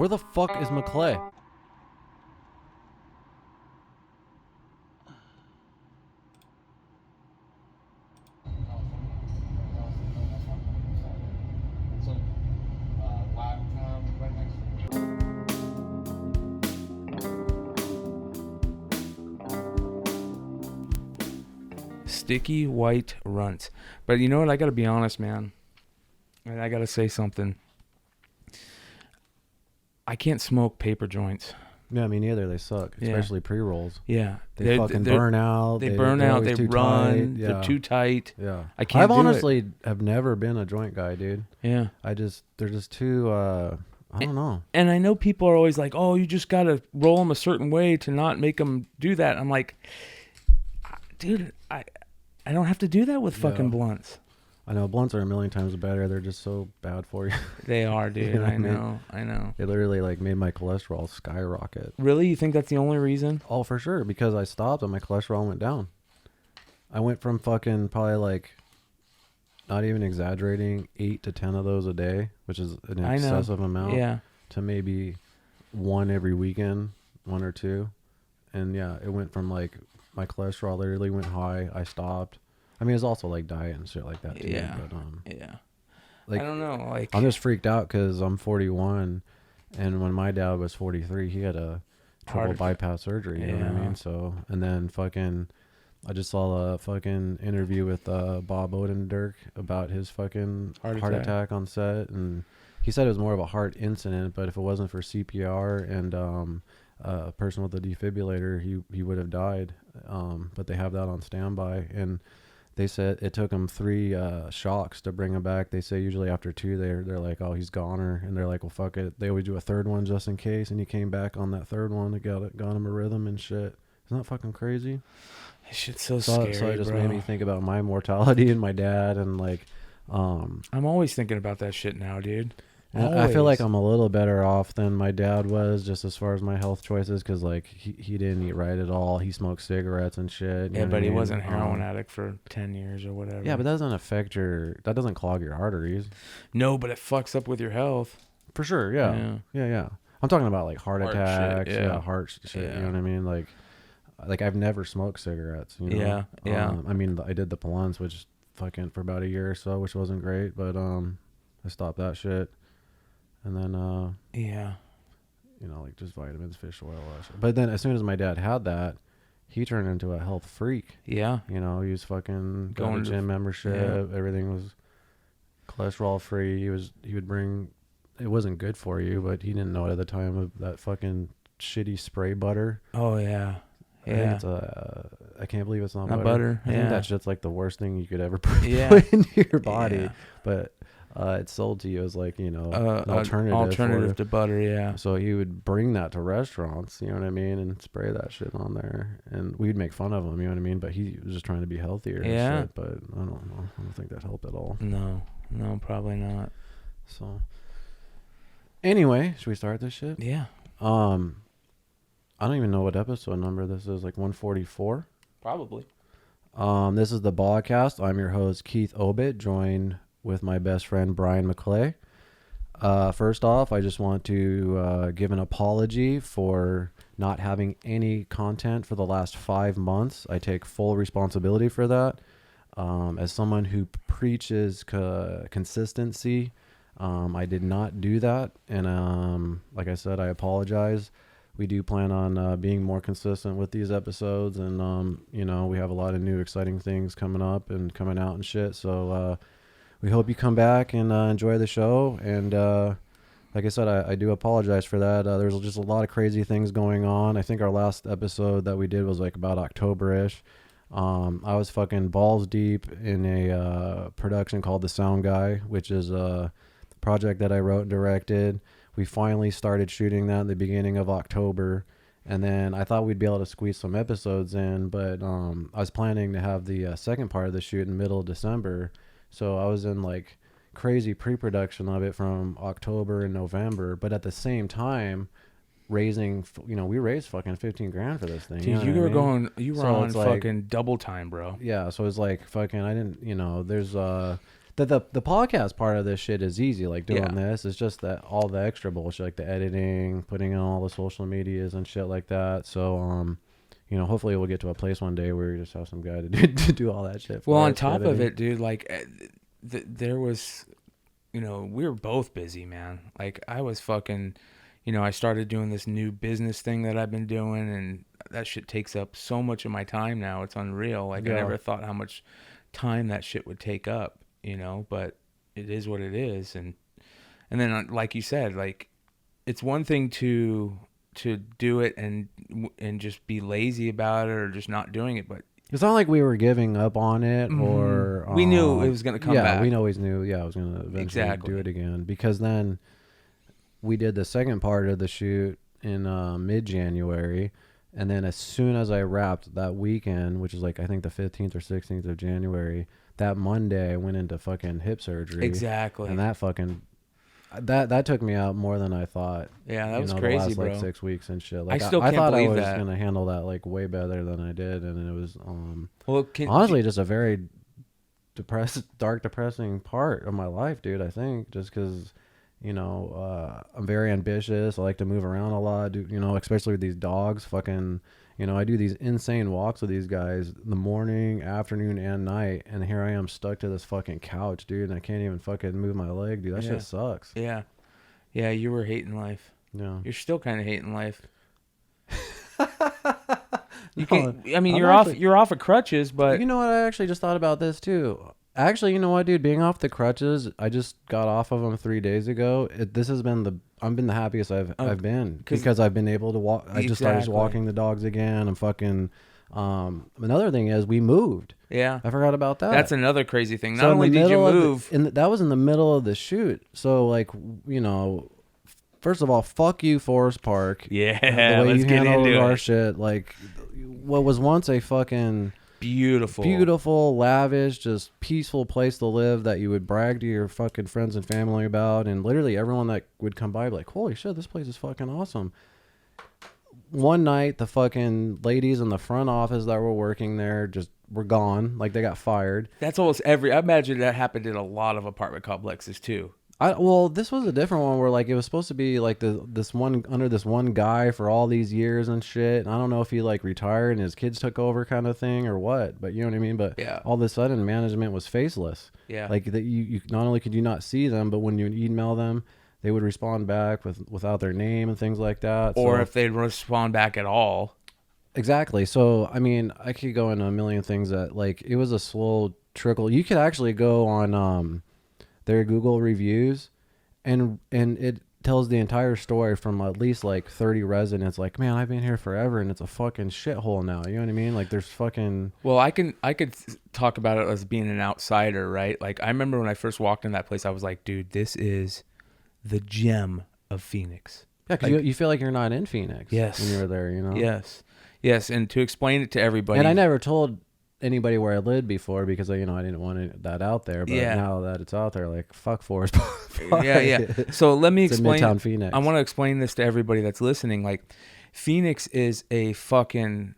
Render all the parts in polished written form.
Where the fuck is McClay? Sticky white runt. But you know what? I got to be honest, man. And I got to say something. I can't smoke paper joints. Yeah, me neither. They suck, especially pre-rolls. Yeah. They fucking burn out. They burn out. They run. Yeah. They're too tight. Yeah. I can't I've honestly have never been a joint guy, dude. Yeah. They're just too, I don't know. And I know people are always like, oh, you just got to roll them a certain way to not make them do that. I'm like, dude, I don't have to do that with fucking blunts. I know blunts are a million times better. They're just so bad for you. They are, dude. You know I know. It literally like made my cholesterol skyrocket. Really? You think that's the only reason? Oh, for sure. Because I stopped and my cholesterol went down. I went from fucking probably like, not even exaggerating, 8 to 10 of those a day, which is an excessive amount. Yeah. To maybe one every weekend, 1 or 2. And yeah, it went from like, my cholesterol literally went high. I stopped. I mean, it's also like diet and shit like that too. Yeah. But, yeah. Like, I don't know. Like, I'm just freaked out because I'm 41, and when my dad was 43, he had a triple bypass surgery. You know what I mean? So, and then fucking, I just saw a fucking interview with Bob Odenkirk about his fucking heart attack on set, and he said it was more of a heart incident, but if it wasn't for CPR and a person with a defibrillator, he would have died. But they have that on standby, and they said it took him 3 shocks to bring him back. They say usually after 2, they're like, oh, he's goner, and they're like, well, fuck it. They always do a 3rd one just in case, and he came back on that 3rd one. It got him a rhythm and shit. Isn't that fucking crazy? That shit's so scary, So it just bro. made me think about my mortality and my dad, and like, I'm always thinking about that shit now, dude. I feel like I'm a little better off than my dad was, just as far as my health choices, because like he didn't eat right at all. He smoked cigarettes and shit. Yeah, but he wasn't a heroin addict for 10 years or whatever. Yeah, but that doesn't clog your arteries. No, but it fucks up with your health. For sure, yeah. I'm talking about like heart attacks, heart shit. Yeah. You know what I mean? Like I've never smoked cigarettes. You know? Yeah. I mean, I did the blunts, which fucking for about a year or so, which wasn't great, but I stopped that shit. And then, you know, like just vitamins, fish oil, all that shit. But then as soon as my dad had that, he turned into a health freak. Yeah. You know, he was fucking going to gym membership. Everything was cholesterol free. He would bring, it wasn't good for you, but he didn't know it at the time, of that fucking shitty spray butter. Oh, yeah. Yeah. I can't believe it's not butter. I think that shit's like the worst thing you could ever put into your body. Yeah. But it's sold to you as like, you know, an alternative to butter. Yeah. So he would bring that to restaurants, you know what I mean, and spray that shit on there, and we'd make fun of him, you know what I mean, but he was just trying to be healthier. Yeah. And shit, but I don't know. I don't think that helped at all. No, probably not. So anyway, should we start this shit? Yeah. I don't even know what episode number this is, like 144? Probably. This is the Bogcast. I'm your host, Keith Obit, joined with my best friend, Brian McClay. First off, I just want to give an apology for not having any content for the last 5 months. I take full responsibility for that. As someone who preaches consistency, I did not do that. And like I said, I apologize. We do plan on being more consistent with these episodes, and you know, we have a lot of new exciting things coming up and coming out and shit. So we hope you come back and enjoy the show. And like I said, I do apologize for that. There's just a lot of crazy things going on. I think our last episode that we did was like about October-ish. I was fucking balls deep in a production called The Sound Guy, which is a project that I wrote and directed. We finally started shooting that in the beginning of October, and then I thought we'd be able to squeeze some episodes in, but I was planning to have the second part of the shoot in the middle of December, so I was in like crazy pre-production of it from October and November, but at the same time raising, you know, we raised fucking $15,000 for this thing. Dude, you were on fucking double time, bro. Yeah, so it's like fucking, I didn't, you know, there's the podcast part of this shit is easy, like doing Yeah. this. It's just that all the extra bullshit, like the editing, putting in all the social medias and shit like that. So you know, hopefully we'll get to a place one day where we just have some guy to do all that shit. Well, on top of it, dude, like there was, you know, we were both busy, man. Like I was fucking, you know, I started doing this new business thing that I've been doing, and that shit takes up so much of my time now. It's unreal. Like I never thought how much time that shit would take up, you know, but it is what it is. And then like you said, like it's one thing to do it and just be lazy about it or just not doing it, but it's not like we were giving up on it or we knew it was going to come back. Yeah, we always knew. Yeah, I was going to eventually do it again, because then we did the second part of the shoot in mid-January, and then as soon as I wrapped that weekend, which is like I think the 15th or 16th of January, that Monday I went into fucking hip surgery. Exactly. And that fucking that took me out more than I thought. Yeah, that was the crazy, last, bro. Like 6 weeks and shit. Like I still can't thought believe I was that. gonna handle that like way better than I did, and it was well, honestly just a very dark, depressing part of my life, dude. I think just because, you know, I'm very ambitious. I like to move around a lot. You know, especially with these dogs. Fucking, you know, I do these insane walks with these guys in the morning, afternoon, and night. And here I am stuck to this fucking couch, dude. And I can't even fucking move my leg, dude. That shit sucks. Yeah. Yeah, you were hating life. Yeah. You're still kind of hating life. You No, can't, I mean, I'm you're actually- you're off of crutches, but You know what? I actually just thought about this too. Actually, you know what, dude? Being off the crutches, I just got off of them 3 days ago. This has been I've been the happiest I've been, because I've been able to walk. I just started walking the dogs again. I'm fucking. Another thing is we moved. yeah, I forgot about that. that's another crazy thing. Not So in only the did you middle of move, that was in the middle of the shoot. So like, you know, first of all, fuck you, Forest Park. yeah, The way let's you get handled into our it. shit, like what was once a fucking beautiful, lavish, just peaceful place to live that you would brag to your fucking friends and family about, and literally everyone that would come by would be like, holy shit, this place is fucking awesome. One night, the fucking ladies in the front office that were working there just were gone, like they got fired. That's almost I imagine that happened in a lot of apartment complexes too. Well, this was a different one where like it was supposed to be like this one guy for all these years and shit. And I don't know if he like retired and his kids took over kind of thing or what, but you know what I mean? But Yeah. all of a sudden management was faceless. Yeah. Like that you not only could you not see them, but when you email them, they would respond back without their name and things like that. Or So- if they'd respond back at all. Exactly. So, I mean, I could go into a million things that like it was a slow trickle. You could actually go on their Google reviews and it tells the entire story from at least like 30 residents like, man, I've been here forever and it's a fucking shithole now. You know what I mean? Like there's fucking Well, I could talk about it as being an outsider, right? Like I remember when I first walked in that place, I was like, dude, this is the gem of Phoenix. yeah, because Like- you feel like you're not in Phoenix Yes. when you were there, you know? Yes, and to explain it to everybody. And I never told anybody where I lived before because I didn't want that out there. But Yeah. now that it's out there, like fuck Forest Park. Yeah. So let me It's in explain. Midtown Phoenix. I want to explain this to everybody that's listening. Like, Phoenix is a fucking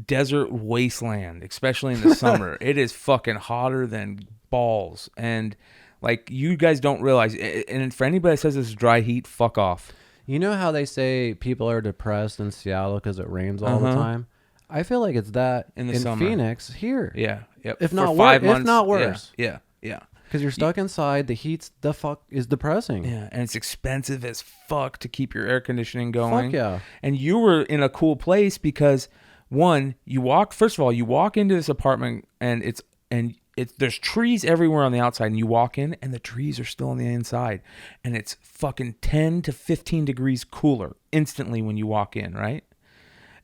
desert wasteland, especially in the summer. It is fucking hotter than balls, and like you guys don't realize. And for anybody that says this is dry heat, fuck off. You know how they say people are depressed in Seattle because it rains all the time? I feel like it's that In the summer. Phoenix here. Yeah. Yep. If For not 5 wor- if months, not worse. Yeah. Because you're stuck inside. The heat's the fuck is depressing. Yeah, and it's expensive as fuck to keep your air conditioning going. Fuck yeah. And you were in a cool place because one, you walk into this apartment and it's there's trees everywhere on the outside, and you walk in and the trees are still on the inside, and it's fucking 10 to 15 degrees cooler instantly when you walk in, right?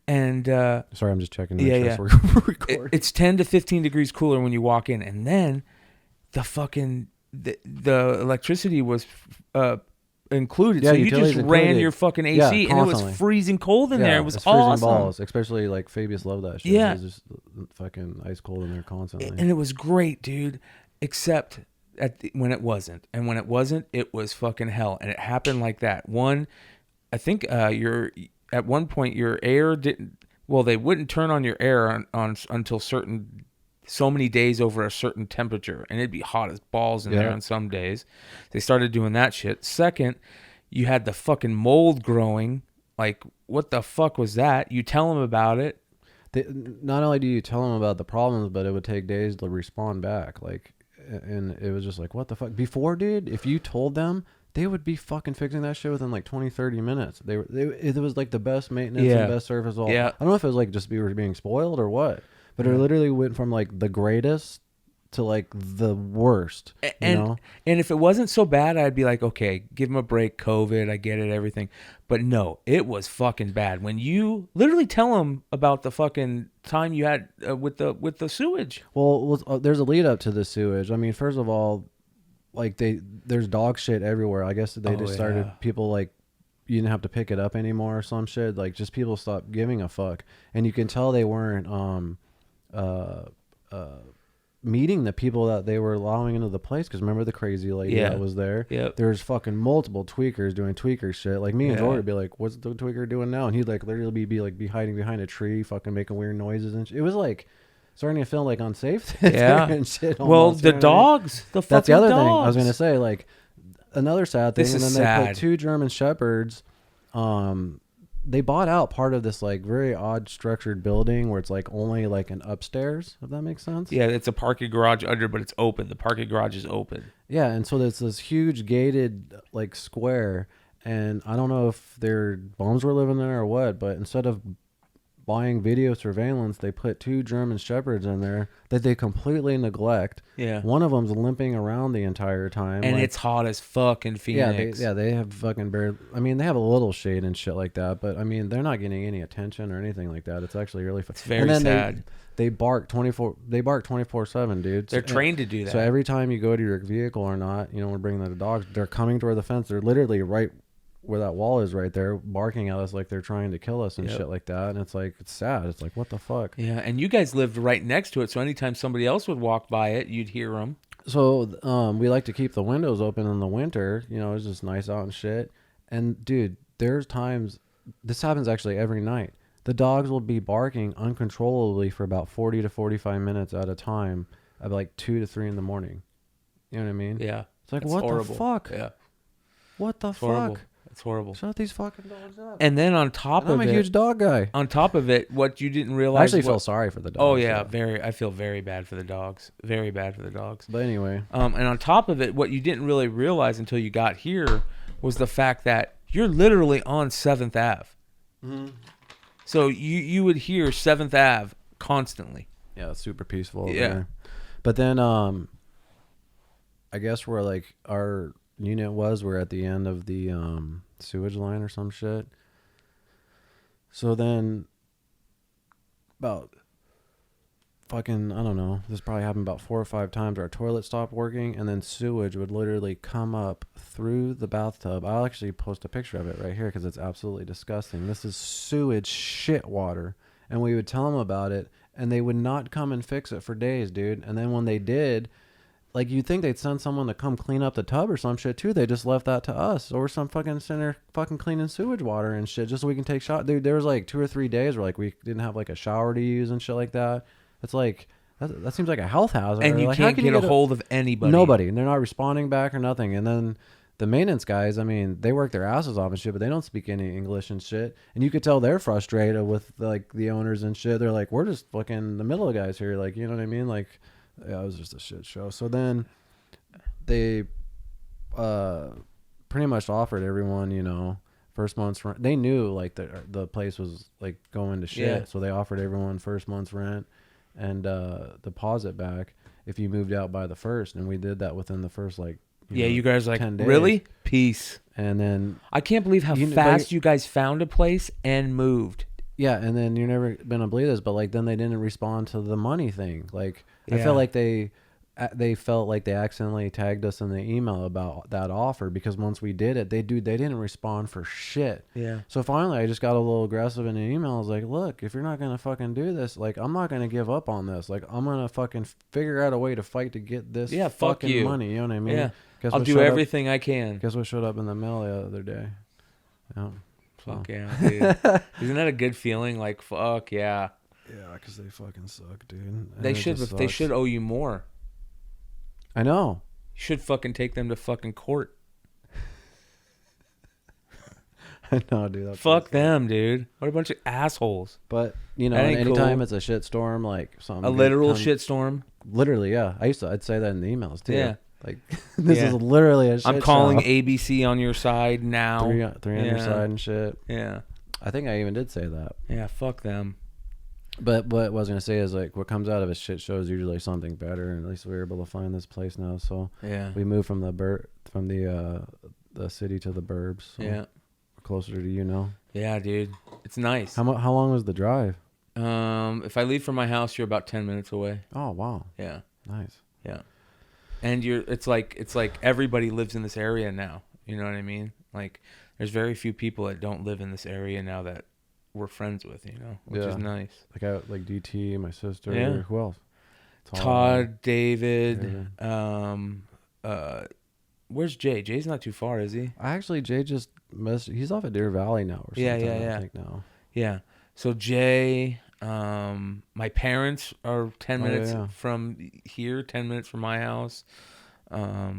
And Sorry, I'm just checking. to make Yeah, sure yeah. We're recording. it's 10 to 15 degrees cooler when you walk in, and then the fucking the electricity was included, Yeah, so you utilities just ran included. your fucking AC, Yeah, and it constantly. was freezing cold in there. It was it's freezing awesome. balls. Especially like Fabius loved that shit. Yeah. It was just fucking ice cold in there constantly. And it was great, dude, except when it wasn't. And when it wasn't, it was fucking hell. And it happened like that. One, I think at one point your air didn't, well, they wouldn't turn on your air on until certain so many days over a certain temperature, and it'd be hot as balls in there on some days. They started doing that shit. Second, you had the fucking mold growing. Like, what the fuck was that? You tell them about it. Not only do you tell them about the problems, but it would take days to respond back. Like, and it was just like, what the fuck? Before, dude, if you told them, they would be fucking fixing that shit within like 20, 30 minutes. It was like the best maintenance and best service. All. Yeah. I don't know if it was like just we were being spoiled or what, but it literally went from like the greatest to like the worst. And if it wasn't so bad, I'd be like, okay, give them a break. COVID, I get it, everything. But no, it was fucking bad. When you literally tell them about the fucking time you had with the sewage. Well, there's a lead up to the sewage. I mean, first of all, like there's dog shit everywhere. I guess they just started people like you didn't have to pick it up anymore or some shit. Like just people stopped giving a fuck, and you can tell they weren't meeting the people that they were allowing into the place. Because remember the crazy lady that was there? Yep. There's fucking multiple tweakers doing tweaker shit. Like me and Jordan would be like, "What's the tweaker doing now?" And he'd like literally be hiding behind a tree, fucking making weird noises and shit. It was like starting to feel like unsafe. And shit. Well, almost, the dogs, the fucking that's the other dogs. thing I was gonna say. Like another sad thing, This and is then they sad. put 2 German shepherds. They bought out part of this like very odd structured building where it's like only like an upstairs, if that makes sense. Yeah, it's a parking garage under, but it's open. The parking garage is open. Yeah, and so there's this huge gated like square, and I don't know if their bums were living there or what, but instead of buying video surveillance, they put 2 German shepherds in there that they completely neglect. Yeah. One of them's limping around the entire time. And like, it's hot as fuck in Phoenix. they have fucking I mean, they have a little shade and shit like that, but I mean, they're not getting any attention or anything like that. It's actually really fun. It's very sad. They bark 24/7, dude. They're trained to do that. So every time you go to your vehicle or not, you know, we're bringing the dogs, they're coming toward the fence. They're literally right where that wall is right there, barking at us like they're trying to kill us and shit like that. And it's like, it's sad. It's like, what the fuck? Yeah, and you guys lived right next to it, so anytime somebody else would walk by it, you'd hear them. So we like to keep the windows open in the winter. You know, it's just nice out and shit. And dude, there's times, this happens actually every night. The dogs will be barking uncontrollably for about 40 to 45 minutes at a time at like 2 to 3 in the morning. You know what I mean? Yeah. It's like, what horrible. the fuck? Yeah. What the It's fuck? horrible. It's horrible. Shut these fucking dogs up. And then on top And of I'm it, a huge dog guy. on top of it, what you didn't realize. I actually feel sorry for the dogs. Oh yeah, though. I feel very bad for the dogs. Very bad for the dogs. But anyway. And on top of it, what you didn't really realize until you got here was the fact that you're literally on 7th Ave. Mm-hmm. So you would hear 7th Ave constantly. Yeah, it's super peaceful over Yeah. there. But then I guess where like our unit was, we're at the end of the sewage line or some shit. So then about fucking, I don't know, this probably happened about 4 or 5 times. Our toilet stopped working, and then sewage would literally come up through the bathtub. I'll actually post a picture of it right here because it's absolutely disgusting. This is sewage shit water. And we would tell them about it, and they would not come and fix it for days, dude. And then when they did, like, you'd think they'd send someone to come clean up the tub or some shit too. They just left that to us, or some fucking center fucking cleaning sewage water and shit just so we can take shots. Dude, there was like 2 or 3 days where like we didn't have like a shower to use and shit like that. It's like that seems like a health hazard. And you like, can't get a hold of anybody. Nobody. And they're not responding back or nothing. And then the maintenance guys, I mean, they work their asses off and shit, but they don't speak any English and shit. And you could tell they're frustrated with like the owners and shit. They're like, we're just fucking the middle guys here. Like, you know what I mean? Like, yeah, it was just a shit show. So then they pretty much offered everyone, you know, first month's rent. They knew like the place was like going to shit. Yeah. So they offered everyone first month's rent and deposit back if you moved out by the first. And we did that within the first like, you guys are like, 10 days. really? Peace. And then I can't believe how fast you guys found a place and moved. yeah, and then you're never gonna believe this, but like then they didn't respond to the money thing. Like I Yeah. feel like they felt like they accidentally tagged us in the email about that offer because once we did it, they didn't respond for shit. Yeah. So finally, I just got a little aggressive in the email. I was like, look, if you're not gonna fucking do this, like I'm not gonna give up on this. Like I'm gonna fucking figure out a way to fight to get this Fuck fucking you. money. You know what I mean? Yeah. Guess I'll what do showed everything I can. Guess what showed up in the mail the other day? Yeah. So. Fuck yeah, dude. Isn't that a good feeling? Like, fuck yeah. Yeah, because they fucking suck, dude. And They should. They should owe you more. I know. You should fucking take them to fucking court. I know, dude. Fuck them, dude. What a bunch of assholes. But you know, That ain't anytime cool. it's a shit storm, like something. A literal shit storm. Literally, yeah. I'd say that in the emails too. Yeah. Like this is literally a shit I'm calling show. ABC on your side now. Three on your side and shit. Yeah. I think I even did say that. Yeah. Fuck them. But what I was gonna say is like what comes out of a shit show is usually something better, and at least we were able to find this place now. So Yeah. we moved from the city to the burbs. So Yeah. we're closer to you now. Yeah, dude. It's nice. How long was the drive? If I leave from my house, you're about 10 minutes away. Oh wow, Yeah. nice. Yeah. And it's like everybody lives in this area now. You know what I mean? Like there's very few people that don't live in this area now that we're friends with, you know, which is nice. Like DT, my sister. Yeah. Who else? Todd, David. Where's Jay? Jay's not too far, is he? Jay just he's off at Deer Valley now or something. Yeah. I think now. Yeah. So Jay, my parents are 10 minutes from here, 10 minutes from my house. Yeah,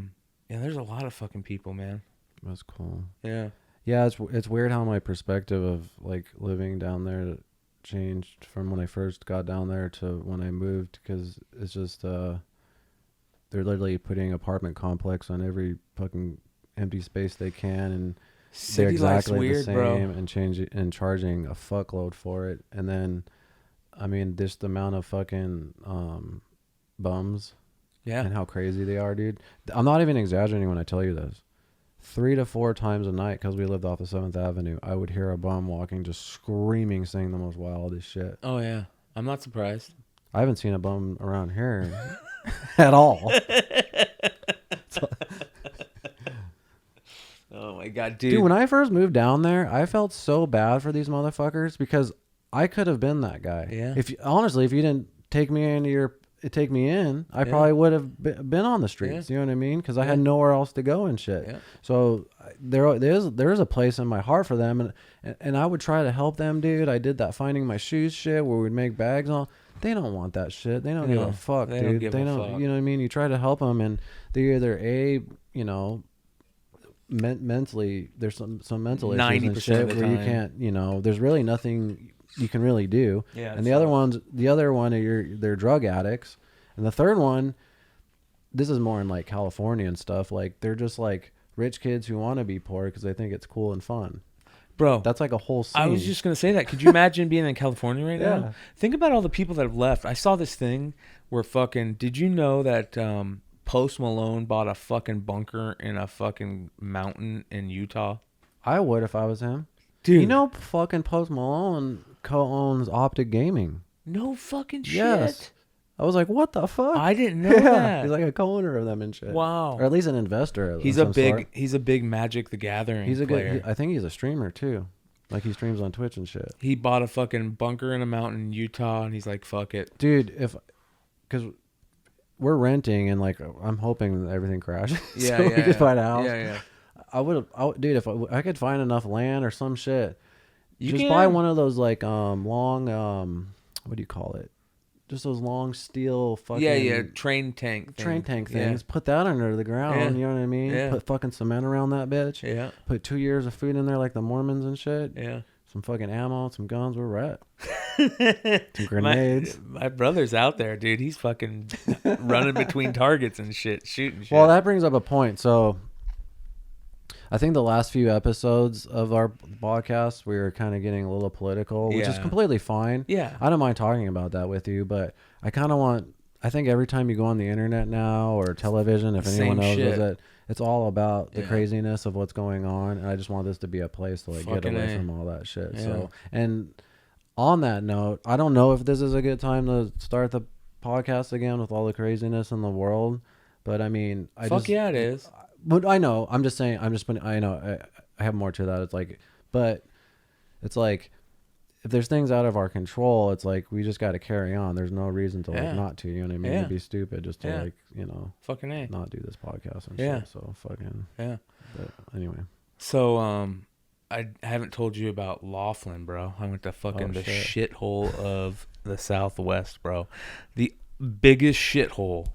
there's a lot of fucking people, man. That's cool. Yeah. Yeah, it's weird how my perspective of like living down there changed from when I first got down there to when I moved, because it's just they're literally putting apartment complex on every fucking empty space they can, and City they're life's exactly weird, the same, bro. and charging a fuckload for it. And then I mean just the amount of fucking bums and how crazy they are, dude. I'm not even exaggerating when I tell you this. 3 to 4 times a night, because we lived off of 7th Avenue, I would hear a bum walking just screaming, saying the most wildest shit. Oh yeah, I'm not surprised. I haven't seen a bum around here at all. Oh my god, dude. When I first moved down there, I felt so bad for these motherfuckers, because I could have been that guy. Yeah. If you didn't take me in, I probably would have been on the streets. You know what I mean? Because I had nowhere else to go and shit. Yeah. So there's a place in my heart for them, and I would try to help them, dude. I did that finding my shoes shit where we'd make bags on. They don't want that shit. They don't give a fuck, they dude. don't give a fuck. You know what I mean? You try to help them, and they're either mentally, there's some mental issues and 90% shit of the where you time. can't, there's really nothing you can really do. Yeah, And the other one they're drug addicts. And the third one, this is more in like California and stuff, like they're just like rich kids who want to be poor because they think it's cool and fun. Bro, That's like a whole scene. I was just going to say that. Could you imagine being in California right Yeah. now? Think about all the people that have left. I saw this thing where did you know that Post Malone bought a fucking bunker in a fucking mountain in Utah? I would if I was him. Dude. You know, fucking Post Malone co-owns Optic Gaming. No fucking shit. Yes. I was like, what the fuck? I didn't know that. He's like a co-owner of them and shit. Wow. Or at least an investor. Of He's some a big sort. he's a big Magic the Gathering He's a player. good. I think he's a streamer too. Like he streams on Twitch and shit. He bought a fucking bunker in a mountain in Utah, and he's like, "Fuck it, dude." Because we're renting, and like I'm hoping that everything crashes, Yeah, so yeah, we could yeah. buy a house. Yeah. Dude. If I could find enough land or some shit, You just can buy one of those like long what do you call it? Just those long steel fucking train tank things. Yeah. Put that under the ground. Yeah. You know what I mean? Yeah. Put fucking cement around that bitch. Yeah, Put 2 years of food in there like the Mormons and shit. yeah. Some fucking ammo, some guns. We're at. Some grenades. My brother's out there, dude. He's fucking running between targets and shit, shooting shit. Well, that brings up a point. So, I think the last few episodes of our podcast, we were kind of getting a little political, which is Yeah. completely fine. Yeah. I don't mind talking about that with you, but I kind of want. I think every time you go on the internet now or television, if anyone knows, shit. is it, it's all about the Yeah. craziness of what's going on, and I just want this to be a place to like get Fucking away A. from all that shit. Yeah. So, and on that note, I don't know if this is a good time to start the podcast again with all the craziness in the world, but I mean, yeah, it is. But I know. I'm just saying. I know. I have more to that. It's like, but it's like, if there's things out of our control, it's like we just got to carry on. There's no reason to like not to. You know what I mean? Yeah. It'd be stupid just to Yeah. like Fucking A. not do this podcast and Yeah. shit. So fucking. Yeah. But anyway. So I haven't told you about Laughlin, bro. I went to fucking the shit. shithole of the Southwest, bro. The biggest shithole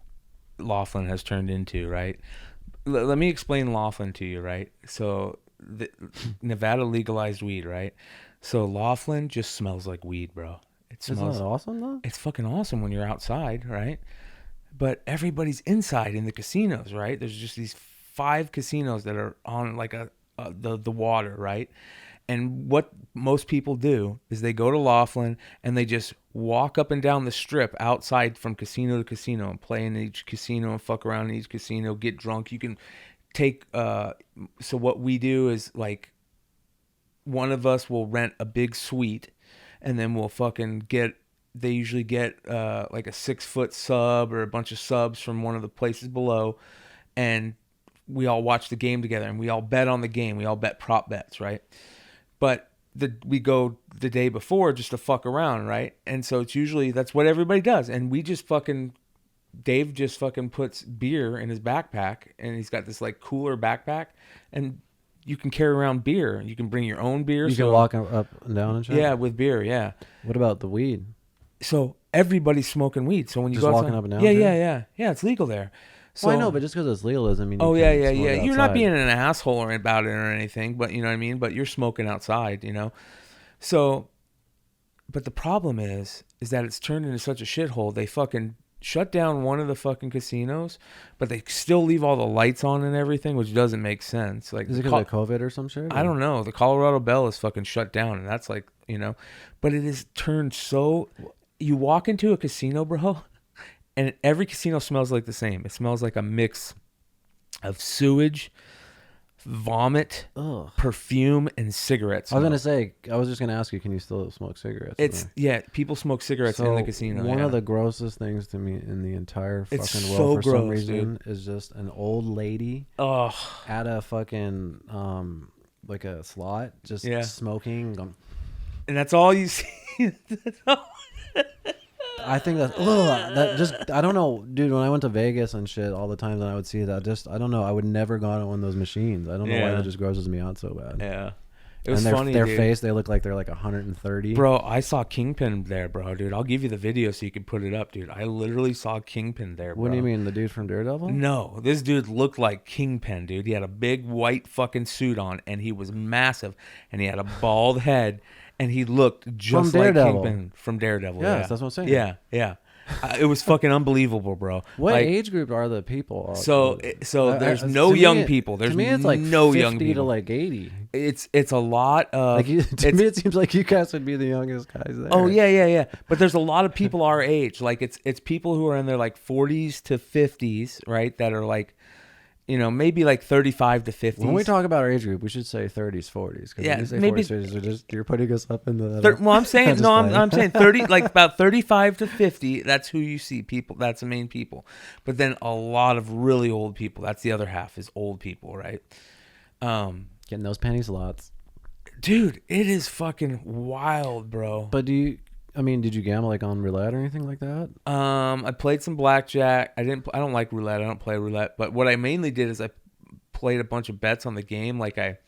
Laughlin has turned into, right? Let me explain Laughlin to you, right? So, Nevada legalized weed, right? So Laughlin just smells like weed, bro. It smells. Isn't that awesome though? It's fucking awesome when you're outside, right? But everybody's inside in the casinos, right? There's just these 5 casinos that are on like the water, right? And what most people do is they go to Laughlin and they just walk up and down the strip outside from casino to casino and play in each casino and fuck around in each casino, get drunk. You can take so what we do is like one of us will rent a big suite and then we'll fucking get, they usually get like a 6-foot sub or a bunch of subs from one of the places below, and we all watch the game together and we all bet on the game. We all bet prop bets, right? But we go the day before just to fuck around, right? And so it's usually, that's what everybody does. And we just fucking, Dave just fucking puts beer in his backpack, and he's got this like cooler backpack, and you can carry around beer. You can bring your own beer. You can walk up and down and shit? Yeah, with beer, yeah. What about the weed? So everybody's smoking weed. So when you just go walking outside, up and down? Yeah, it's legal there. So, well, I know, but just because it's legal doesn't mean you oh, can yeah. smoke it You're not outside. being an asshole about it or anything, but you know what I mean? But you're smoking outside, you know? So, but the problem is that it's turned into such a shithole. They fucking shut down one of the fucking casinos, but they still leave all the lights on and everything, which doesn't make sense. Like, is it because of COVID or some shit? I don't know. The Colorado Bell is fucking shut down, and that's like, you know, but it is turned so. You walk into a casino, bro, and every casino smells like the same. It smells like a mix of sewage, vomit, Ugh. perfume, and cigarettes. I was just gonna ask you, can you still smoke cigarettes? People smoke cigarettes in the casino. One of the grossest things to me in the entire fucking It's world so for some gross, reason is just an old lady at a fucking like a slot just smoking. And that's all you see. I think that just, I don't know, dude, when I went to Vegas and shit all the time that I would see that, just, I don't know, I would never go on one of those machines. I don't know why that just grosses me out so bad. Yeah. It was and funny, their dude. face, they look like they're like 130. Bro, I saw Kingpin there, bro, dude. I'll give you the video so you can put it up, dude. I literally saw Kingpin there, bro. What do you mean, the dude from Daredevil? No, this dude looked like Kingpin, dude. He had a big white fucking suit on, and he was massive, and he had a bald head, and he looked just like Kingpin from Daredevil. Yes, that's what I'm saying. Yeah. It was fucking unbelievable, bro. What age group are the people? So there's no young people. There's to me, it's like no 50 young people to like 80. It's a lot of. Like to me, it seems like you guys would be the youngest guys there. Oh yeah. But there's a lot of people our age. Like it's people who are in their like 40s to 50s, right? That are like, you know, maybe like 35 to 50s. When we talk about our age group, we should say 30s, 40s. Yeah, when you say maybe 40s, 50s, you're putting us up in the. Well, I'm saying I'm saying 30, like about 35 to 50. That's who you see people. That's the main people. But then a lot of really old people. That's the other half is old people, right? Getting those penny slots, dude. It is fucking wild, bro. But did you gamble like on roulette or anything like that? I played some blackjack. I don't like roulette. I don't play roulette. But what I mainly did is I played a bunch of bets on the game. Like I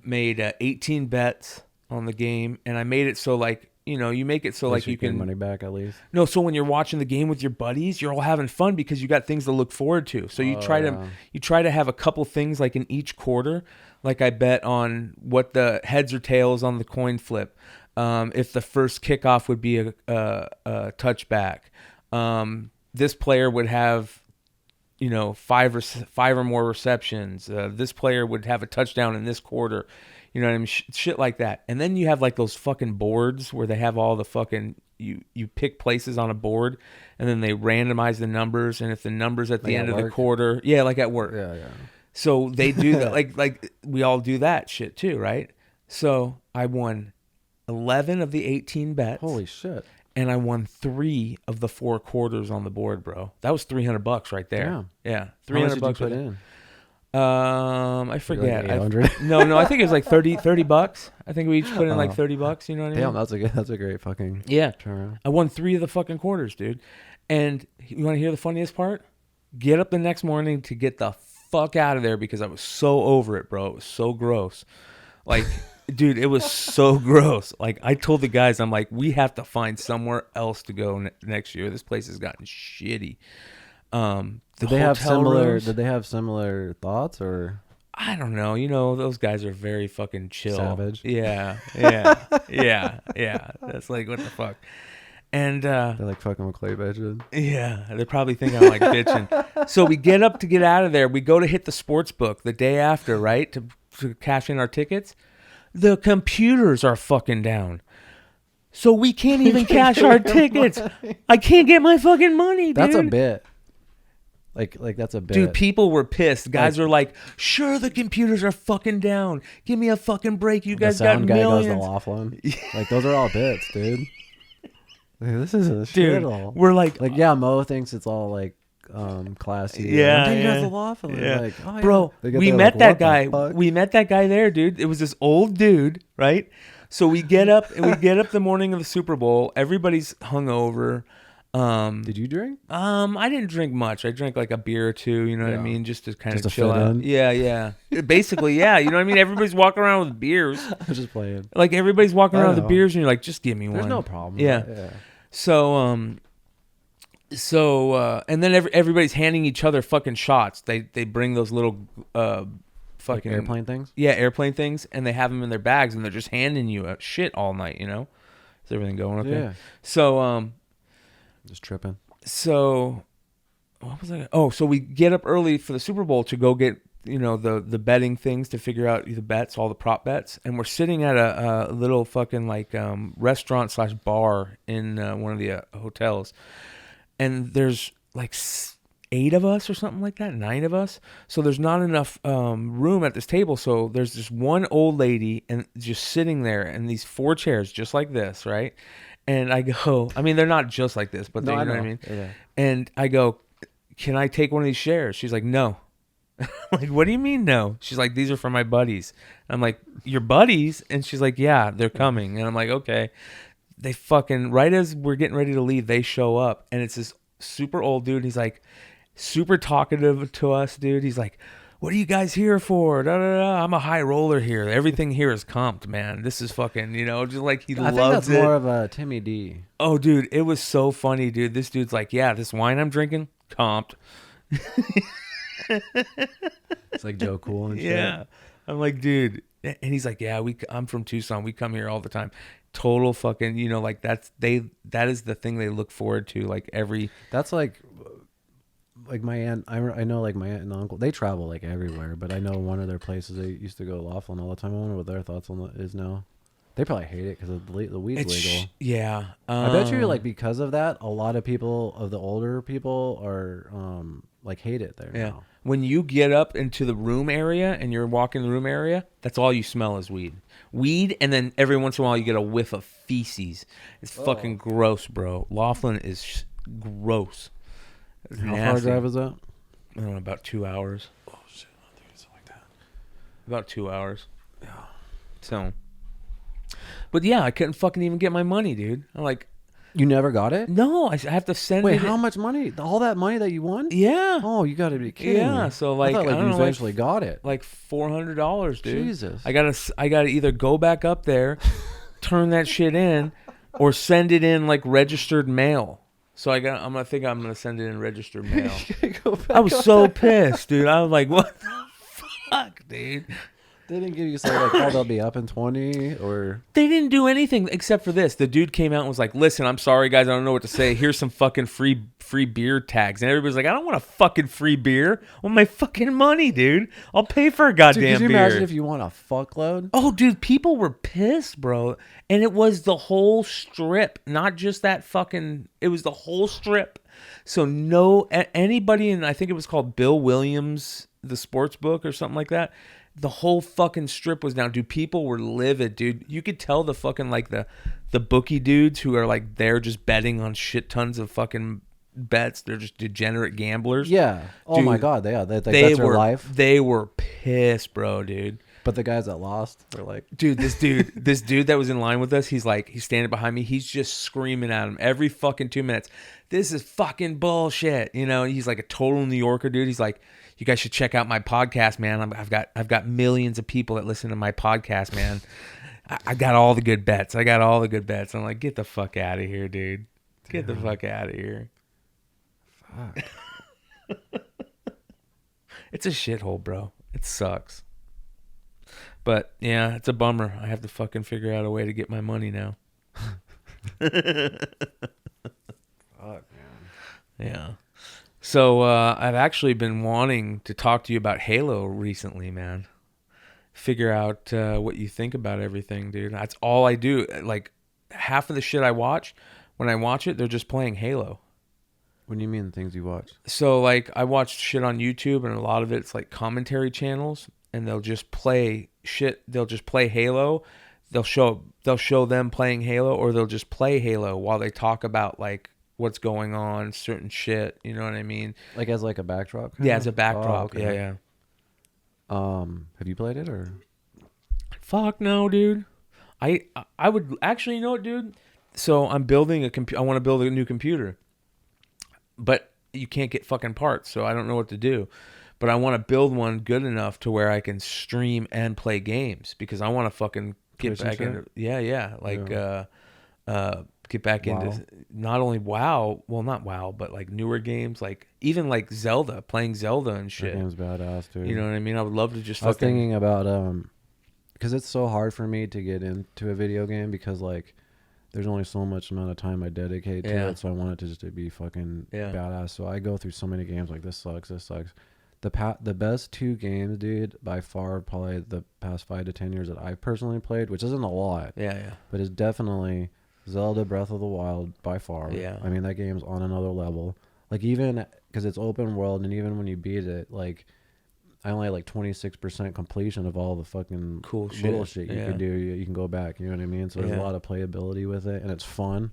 made 18 bets on the game, and I made it so like, you know, you make it so like you can money back at least. No, so when you're watching the game with your buddies, you're all having fun because you got things to look forward to. So you try to have a couple things like in each quarter. Like I bet on what the heads or tails on the coin flip. If the first kickoff would be a touchback, this player would have, you know, five or more receptions. This player would have a touchdown in this quarter. You know what I mean? Shit like that. And then you have like those fucking boards where they have all the fucking, you pick places on a board and then they randomize the numbers. And if the numbers at the end of the quarter, like at work. Yeah. So they do that. like we all do that shit too, right? So I won 11 of the 18 bets. Holy shit. And I won 3 of the 4 quarters on the board, bro. That was $300 right there. Yeah. $300 bucks put in. I forget. Like no, I think it was like $30. I think we each put in like $30, you know what I mean? Damn, that's a great fucking turnaround. I won 3 of the fucking quarters, dude. And you want to hear the funniest part? Get up the next morning to get the fuck out of there because I was so over it, bro. It was so gross. Like, dude, it was so gross. Like, I told the guys, I'm like, we have to find somewhere else to go next year. This place has gotten shitty. Did they have similar thoughts, or I don't know. You know, those guys are very fucking chill. Savage. Yeah. That's like, what the fuck? And they're like fucking McClay bitching. Yeah, they probably think I'm like bitching. So we get up to get out of there. We go to hit the sports book the day after, right? To cash in our tickets. The computers are fucking down. So we can't even cash our tickets. I can't get my fucking money, dude. That's a bit. Like that's a bit. Dude, people were pissed. Guys are like, sure, the computers are fucking down. Give me a fucking break. You guys got millions. The sound guy goes to Laughlin. Like, those are all bits, dude. Like, this is a dude, shittle. We're like, yeah, Mo thinks it's all like classy. Yeah, you guys Laughlin. Yeah. Like, oh, yeah. Bro, we met that guy. We met that guy there, dude. It was this old dude, right? So we get up the morning of the Super Bowl. Everybody's hungover. Did you drink? I didn't drink much. I drank like a beer or two, you know what I mean? Just to kind of just chill fit out. in? Yeah. Basically, yeah. You know what I mean? Everybody's walking around with beers. I was just playing. Like, everybody's walking around with the beers, and you're like, just give me one. There's no problem. Yeah. So, and then everybody's handing each other fucking shots. They bring those little fucking like airplane things. Yeah, airplane things, and they have them in their bags, and they're just handing you shit all night. You know, is everything going okay? Yeah. So just tripping. So what was I? Oh, so we get up early for the Super Bowl to go get the betting things to figure out the bets, all the prop bets, and we're sitting at a little fucking like restaurant / bar in one of the hotels. And there's like 8 of us or something like that, 9 of us. So there's not enough room at this table. So there's this one old lady and just sitting there, and these 4 chairs just like this, right? And I go, I mean, they're not just like this, but you know what I mean? Yeah. And I go, can I take one of these chairs? She's like, no. I'm like, what do you mean no? She's like, these are for my buddies. I'm like, your buddies? And she's like, yeah, they're coming. And I'm like, okay. They fucking, right as we're getting ready to leave, they show up, and it's this super old dude. He's like super talkative to us, dude. He's like, what are you guys here for? Da, da, da. I'm a high roller here. Everything here is comped, man. This is fucking, just like he loves it. I think that's more of a Timmy D. Oh, dude, it was so funny, dude. This dude's like, yeah, this wine I'm drinking, comped. It's like Joe Cool and shit. Yeah. I'm like, dude. And he's like, yeah, I'm from Tucson. We come here all the time. Total fucking, like that is the thing they look forward to, like every. That's like my aunt. I know like my aunt and uncle. They travel like everywhere, but I know one of their places they used to go Laughlin all the time. I wonder what their thoughts on it is now. They probably hate it because the weed's legal. Yeah, I bet you like because of that, a lot of people of the older people are like hate it there now. When you get up into the room area and you're walking the room area, that's all you smell is weed, and then every once in a while you get a whiff of feces. It's fucking gross, bro. Laughlin is gross. It's How far drive is that? I don't know, about 2 hours. Oh shit, I think it's like that. About 2 hours. Yeah. So, but yeah, I couldn't fucking even get my money, dude. I'm like, you never got it? No, I have to send it. Wait, how much money? All that money that you won? Yeah. Oh, you got to be kidding me. Yeah, so like, I thought you eventually got it. Like $400, dude. Jesus. I gotta either go back up there, turn that shit in, or send it in like registered mail. So I'm gonna send it in registered mail. I was so pissed, dude. I was like, what the fuck, dude? They didn't give you something like, oh, they'll be up in 20 or... They didn't do anything except for this. The dude came out and was like, listen, I'm sorry, guys. I don't know what to say. Here's some fucking free beer tags. And everybody's like, I don't want a fucking free beer. I want my fucking money, dude. I'll pay for a goddamn beer. Could you imagine if you want a fuckload? Oh, dude, people were pissed, bro. And it was the whole strip. Not just that fucking... It was the whole strip. So anybody in... I think it was called Bill Williams, the sports book or something like that. The whole fucking strip was down. Dude, people were livid, dude. You could tell the fucking like the bookie dudes who are like they're just betting on shit tons of fucking bets. They're just degenerate gamblers. Yeah. Oh dude, my god. That's they their were life. They were pissed, bro, dude. But the guys that lost, they're like, dude, this dude that was in line with us, he's standing behind me. He's just screaming at him every fucking 2 minutes. This is fucking bullshit. He's like a total New Yorker, dude. He's like, you guys should check out my podcast, man. I've got millions of people that listen to my podcast, man. I got all the good bets. I'm like, get the fuck out of here, dude. Get the fuck out of here. Fuck. It's a shithole, bro. It sucks. But yeah, it's a bummer. I have to fucking figure out a way to get my money now. Fuck, man. Yeah. So I've actually been wanting to talk to you about Halo recently, man. Figure out what you think about everything, dude. That's all I do. Like half of the shit I watch, when I watch it, they're just playing Halo. What do you mean things you watch? So like I watch shit on YouTube, and a lot of it's like commentary channels, and they'll just play shit. They'll just play Halo. They'll show them playing Halo, or they'll just play Halo while they talk about like what's going on, certain shit. You know what I mean? Like as like a backdrop? Yeah, as a backdrop. Oh, okay. Yeah. Have you played it or? Fuck no, dude. I would actually, you know what, dude? So I'm building I want to build a new computer, but you can't get fucking parts, so I don't know what to do. But I want to build one good enough to where I can stream and play games, because I want to fucking get back into get back into not only not WoW, but like newer games, like even like Zelda, playing Zelda and shit. That game's badass, dude. You know what I mean? I would love to just. I was thinking about because it's so hard for me to get into a video game, because like there's only so much amount of time I dedicate to it, so I want it to just to be fucking badass. So I go through so many games like this sucks. The best two games, dude, by far, probably the past 5 to 10 years that I've personally played, which isn't a lot, but it's definitely Zelda Breath of the Wild by far. Yeah. I mean, that game's on another level. Like, even because it's open world, and even when you beat it, like, I only had like 26% completion of all the fucking cool little shit you can do. You can go back, you know what I mean? So there's a lot of playability with it, and it's fun.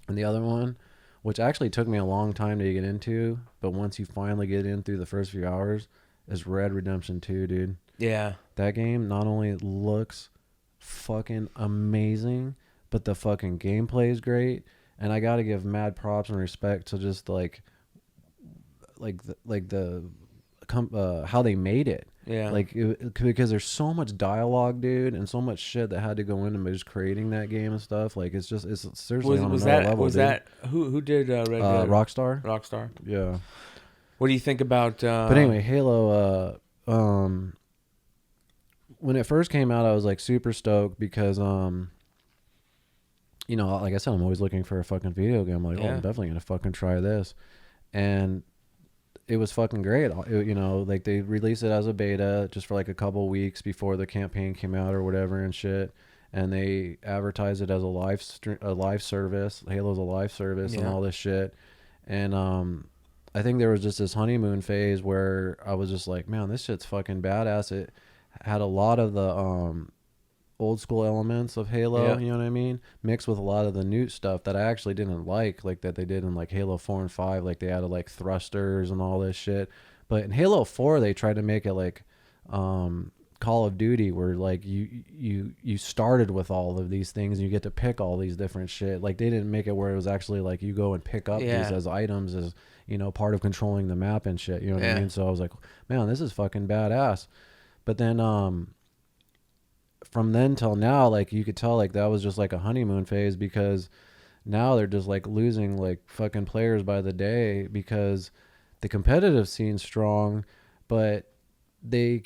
And the other one, which actually took me a long time to get into, but once you finally get in through the first few hours, is Red Redemption 2, dude. Yeah. That game not only looks fucking amazing, but the fucking gameplay is great. And I got to give mad props and respect to just how they made it. Yeah. Like, because there's so much dialogue, dude, and so much shit that had to go into just creating that game and stuff. Like, it's seriously on another level. Was that who did Red Dead? Rockstar. Rockstar. Yeah. What do you think about? But anyway, Halo. When it first came out, I was like super stoked because you know, like I said, I'm always looking for a fucking video game. I'm like, I'm definitely gonna fucking try this, and it was fucking great. You know, like they released it as a beta just for like a couple weeks before the campaign came out or whatever and shit, and they advertised it as a live service. Halo's a live service and all this shit, and I think there was just this honeymoon phase where I was just like, man, this shit's fucking badass. It had a lot of the old school elements of Halo, you know what I mean, mixed with a lot of the new stuff that I actually didn't like that they did in like Halo 4 and 5. Like they added like thrusters and all this shit, but in Halo 4 they tried to make it like Call of Duty, where like you started with all of these things and you get to pick all these different shit. Like they didn't make it where it was actually like you go and pick up these as items, as you know, part of controlling the map and shit, you know what I mean? So I was like, man, this is fucking badass. But then from then till now, like you could tell like that was just like a honeymoon phase, because now they're just like losing like fucking players by the day, because the competitive scene's strong, but they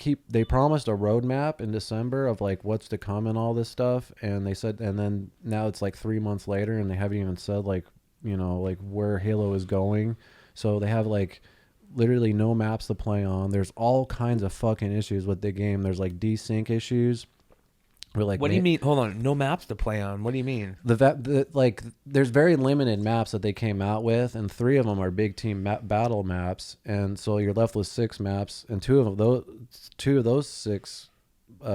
promised a roadmap in December of like what's to come and all this stuff, and they said, and then now it's like 3 months later and they haven't even said like, you know, like where Halo is going. So they have like literally no maps to play on. There's all kinds of fucking issues with the game. There's like desync issues. Like, what do you mean? Hold on, no maps to play on. What do you mean? Like there's very limited maps that they came out with, and 3 of them are big team battle maps, and so you're left with 6 maps, and two of those 6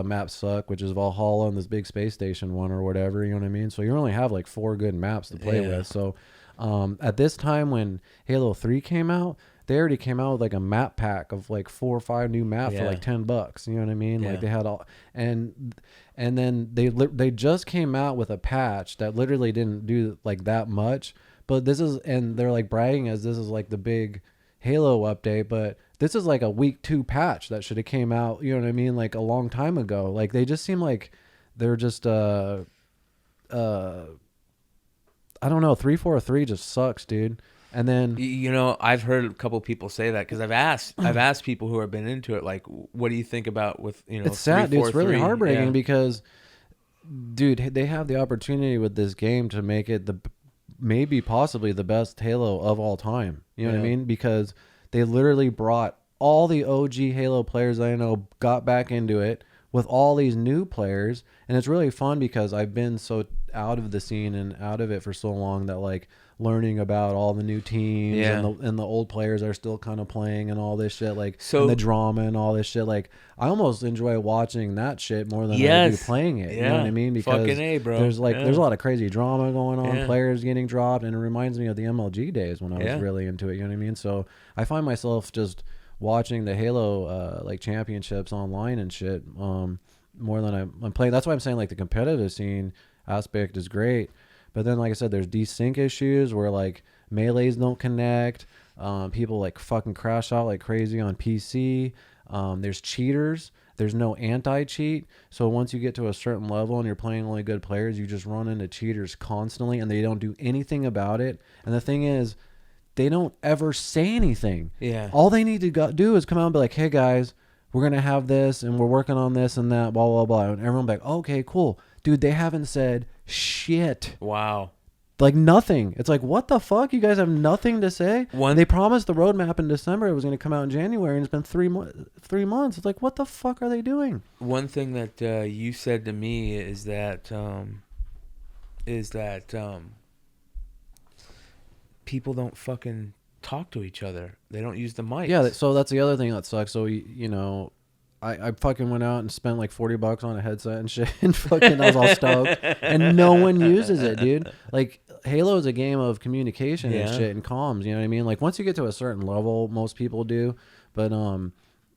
maps suck, which is Valhalla and this big space station one or whatever. You know what I mean? So you only have like 4 good maps to play with. So at this time when Halo 3 came out, they already came out with like a map pack of like 4 or 5 new maps for like $10. You know what I mean? Like they had all, and then they just came out with a patch that literally didn't do like that much. But this is, and they're like bragging as this is like the big Halo update, but this is like a week 2 patch that should have came out, you know what I mean, like a long time ago. Like they just seem like they're just I don't know, 343 just sucks, dude. And then I've heard a couple people say that because I've asked people who have been into it, like, what do you think about with it's sad, dude. It's really heartbreaking because, dude, they have the opportunity with this game to make it maybe possibly the best Halo of all time. You know what I mean? Because they literally brought all the OG Halo players I know, got back into it with all these new players, and it's really fun because I've been so out of the scene and out of it for so long that like learning about all the new teams and the old players are still kind of playing and all this shit, like, and the drama and all this shit. Like I almost enjoy watching that shit more than I do playing it. You know what I mean? Because bro. There's a lot of crazy drama going on, players getting dropped, and it reminds me of the MLG days when I was really into it. You know what I mean? So I find myself just watching the Halo like championships online and shit more than I'm playing. That's why I'm saying like the competitive scene aspect is great. But then, like I said, there's desync issues where like melees don't connect. People like fucking crash out like crazy on PC. There's cheaters. There's no anti-cheat. So once you get to a certain level and you're playing only good players, you just run into cheaters constantly and they don't do anything about it. And the thing is, they don't ever say anything. Yeah. All they need to do is come out and be like, hey guys, we're going to have this and we're working on this and that, blah, blah, blah. And everyone be like, okay, cool. Dude, they haven't said shit. Wow. Like nothing. It's like, what the fuck? You guys have nothing to say? They promised the roadmap in December. It was going to come out in January, and it's been 3 months. It's like, what the fuck are they doing? One thing that you said to me is that people don't fucking talk to each other. They don't use the mic. Yeah, so that's the other thing that sucks. So, I fucking went out and spent like $40 on a headset and shit, and fucking I was all stoked, and no one uses it, dude. Like Halo is a game of communication and shit and comms. You know what I mean? Like once you get to a certain level, most people do, but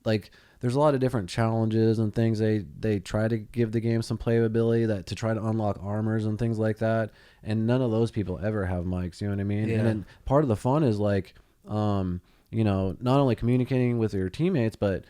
like there's a lot of different challenges and things. They try to give the game some playability to try to unlock armors and things like that, and none of those people ever have mics. You know what I mean? Yeah. And then part of the fun is like not only communicating with your teammates, but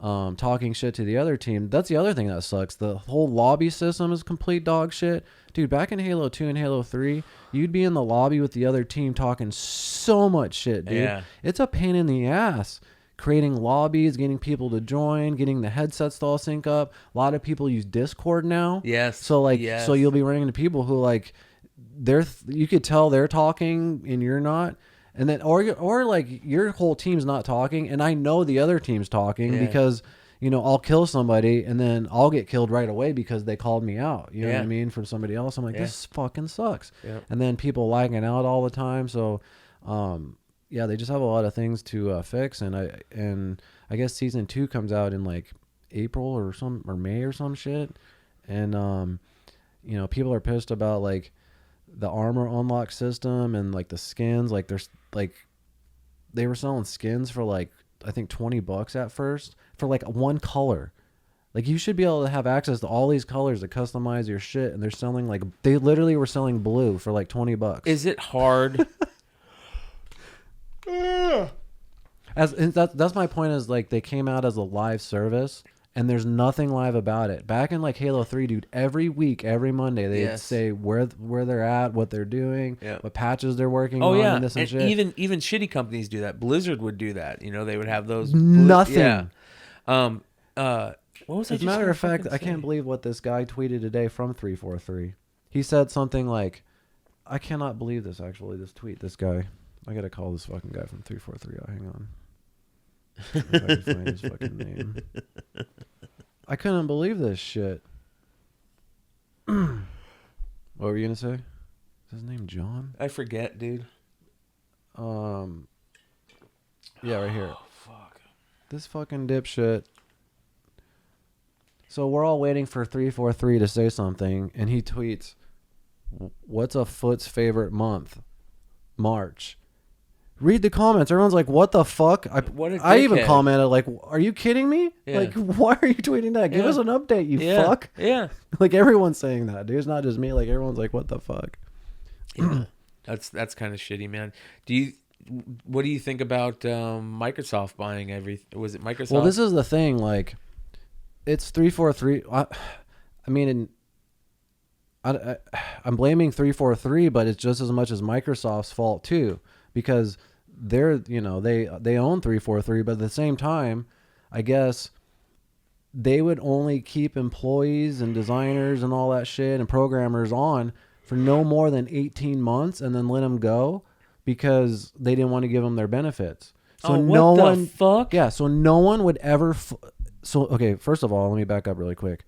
talking shit to the other team. That's the other thing that sucks. The whole lobby system is complete dog shit. Dude, back in Halo 2 and Halo 3, you'd be in the lobby with the other team talking so much shit, dude. Yeah. It's a pain in the ass. Creating lobbies, getting people to join, getting the headsets to all sync up. A lot of people use Discord now. Yes. So so you'll be running into people who like you could tell they're talking and you're not. And then, or like your whole team's not talking, and I know the other team's talking because, I'll kill somebody and then I'll get killed right away because they called me out. You know what I mean? From somebody else. I'm like, this fucking sucks. Yeah. And then people lagging out all the time. So, they just have a lot of things to fix. And I guess season 2 comes out in like April or May or some shit. And, people are pissed about like the armor unlock system and like the skins. Like there's like they were selling skins for like I think $20 at first for like one color. Like you should be able to have access to all these colors to customize your shit, and they're selling like they literally were selling blue for like $20. Is it hard? That's my point. Is like they came out as a live service. And there's nothing live about it. Back in like Halo 3, dude, every week, every Monday, they'd say where they're at, what they're doing, what patches they're working on, and this and shit. Even shitty companies do that. Blizzard would do that. They would have those. Nothing. Yeah. What was As a matter of fact, I can't believe what this guy tweeted today from 343. He said something like, I cannot believe this, actually, this tweet. This guy. I got to call this fucking guy from 343. Oh, hang on. If I can find his fucking name. I couldn't believe this shit. What were you gonna say? Is his name John? I forget, dude. Yeah, right here. Oh, fuck. This fucking dipshit. So we're all waiting for 343 to say something, and he tweets, "What's a foot's favorite month? March." Read the comments. Everyone's like, what the fuck? I even commented, like, are you kidding me? Yeah. Like, why are you tweeting that? Give us an update, you fuck. Yeah. Like, everyone's saying that, dude. It's not just me. Like, everyone's like, what the fuck? Yeah. That's kind of shitty, man. Do what do you think about Microsoft buying everything? Was it Microsoft? Well, this is the thing. Like, it's 343. I mean, I'm blaming 343, but it's just as much as Microsoft's fault too, because they're, they own 343, but at the same time, I guess they would only keep employees and designers and all that shit and programmers on for no more than 18 months and then let them go because they didn't want to give them their benefits. So what the fuck? Yeah, so no one would ever. Okay, first of all, let me back up really quick.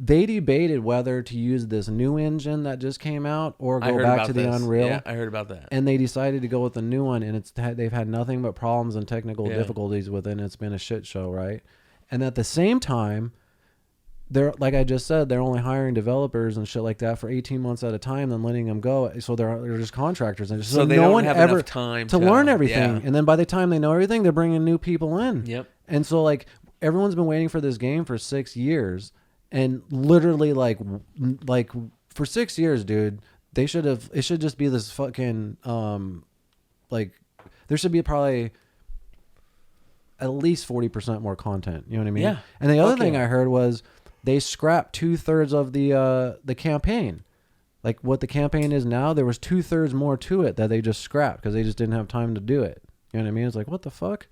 They debated whether to use this new engine that just came out or go back to the Unreal. Yeah, I heard about that. And they decided to go with the new one, and they've had nothing but problems and technical difficulties with it, and it's been a shit show, right? And at the same time, they're, like I just said, they're only hiring developers and shit like that for 18 months at a time, then letting them go. So they're just contractors, and so they don't have enough time to learn everything. Yeah. And then by the time they know everything, they're bringing new people in. Yep. And so like everyone's been waiting for this game for 6 years. And literally, like for 6 years, dude, it should just be this fucking, like, there should be probably at least 40% more content. You know what I mean? Yeah. And the other thing I heard was they scrapped 2/3 of the campaign. Like what the campaign is now, there was 2/3 more to it that they just scrapped because they just didn't have time to do it. You know what I mean? It's like, what the fuck?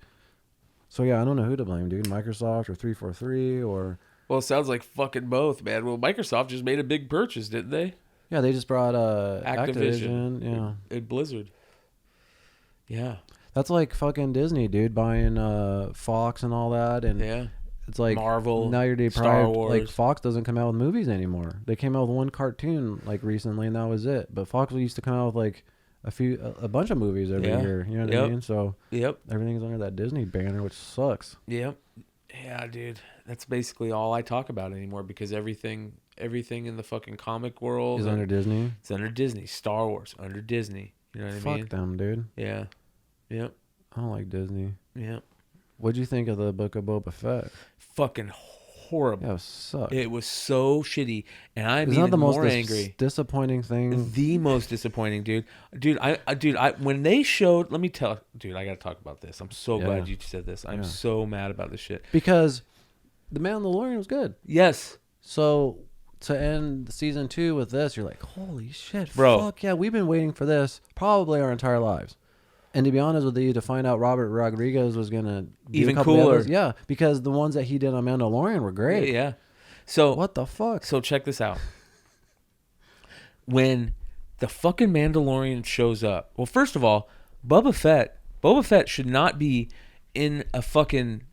So yeah, I don't know who to blame, dude. Microsoft or 343 or... Well, it sounds like fucking both, man. Well, Microsoft just made a big purchase, didn't they? Yeah, they just brought Activision. Yeah, and Blizzard. Yeah, that's like fucking Disney, dude, buying Fox and all that, and it's like Marvel. Now you're deprived. Star Wars. Like Fox doesn't come out with movies anymore. They came out with one cartoon like recently, and that was it. But Fox used to come out with like a bunch of movies every year. You know what I mean? So everything's under that Disney banner, which sucks. Yep. Yeah, dude. That's basically all I talk about anymore because everything in the fucking comic world is under Disney. It's under Disney. Star Wars under Disney. You know what I mean? Fuck them, dude. Yeah. Yep. I don't like Disney. Yep. What'd you think of the Book of Boba Fett? Fucking horrible. Yeah, it sucked. It was so shitty, and I'm even the most more angry. Disappointing thing. The most disappointing, dude. Dude, I when they showed, let me tell, dude, I gotta talk about this. I'm so glad you said this. I'm so mad about this shit because The Mandalorian was good. Yes. So to end season 2 with this, you're like, holy shit, bro. Fuck yeah, we've been waiting for this probably our entire lives. And to be honest with you, to find out Robert Rodriguez was gonna do even a couple cooler, others, because the ones that he did on Mandalorian were great. Yeah. So what the fuck? So check this out. When the fucking Mandalorian shows up, well, first of all, Boba Fett should not be in a fucking.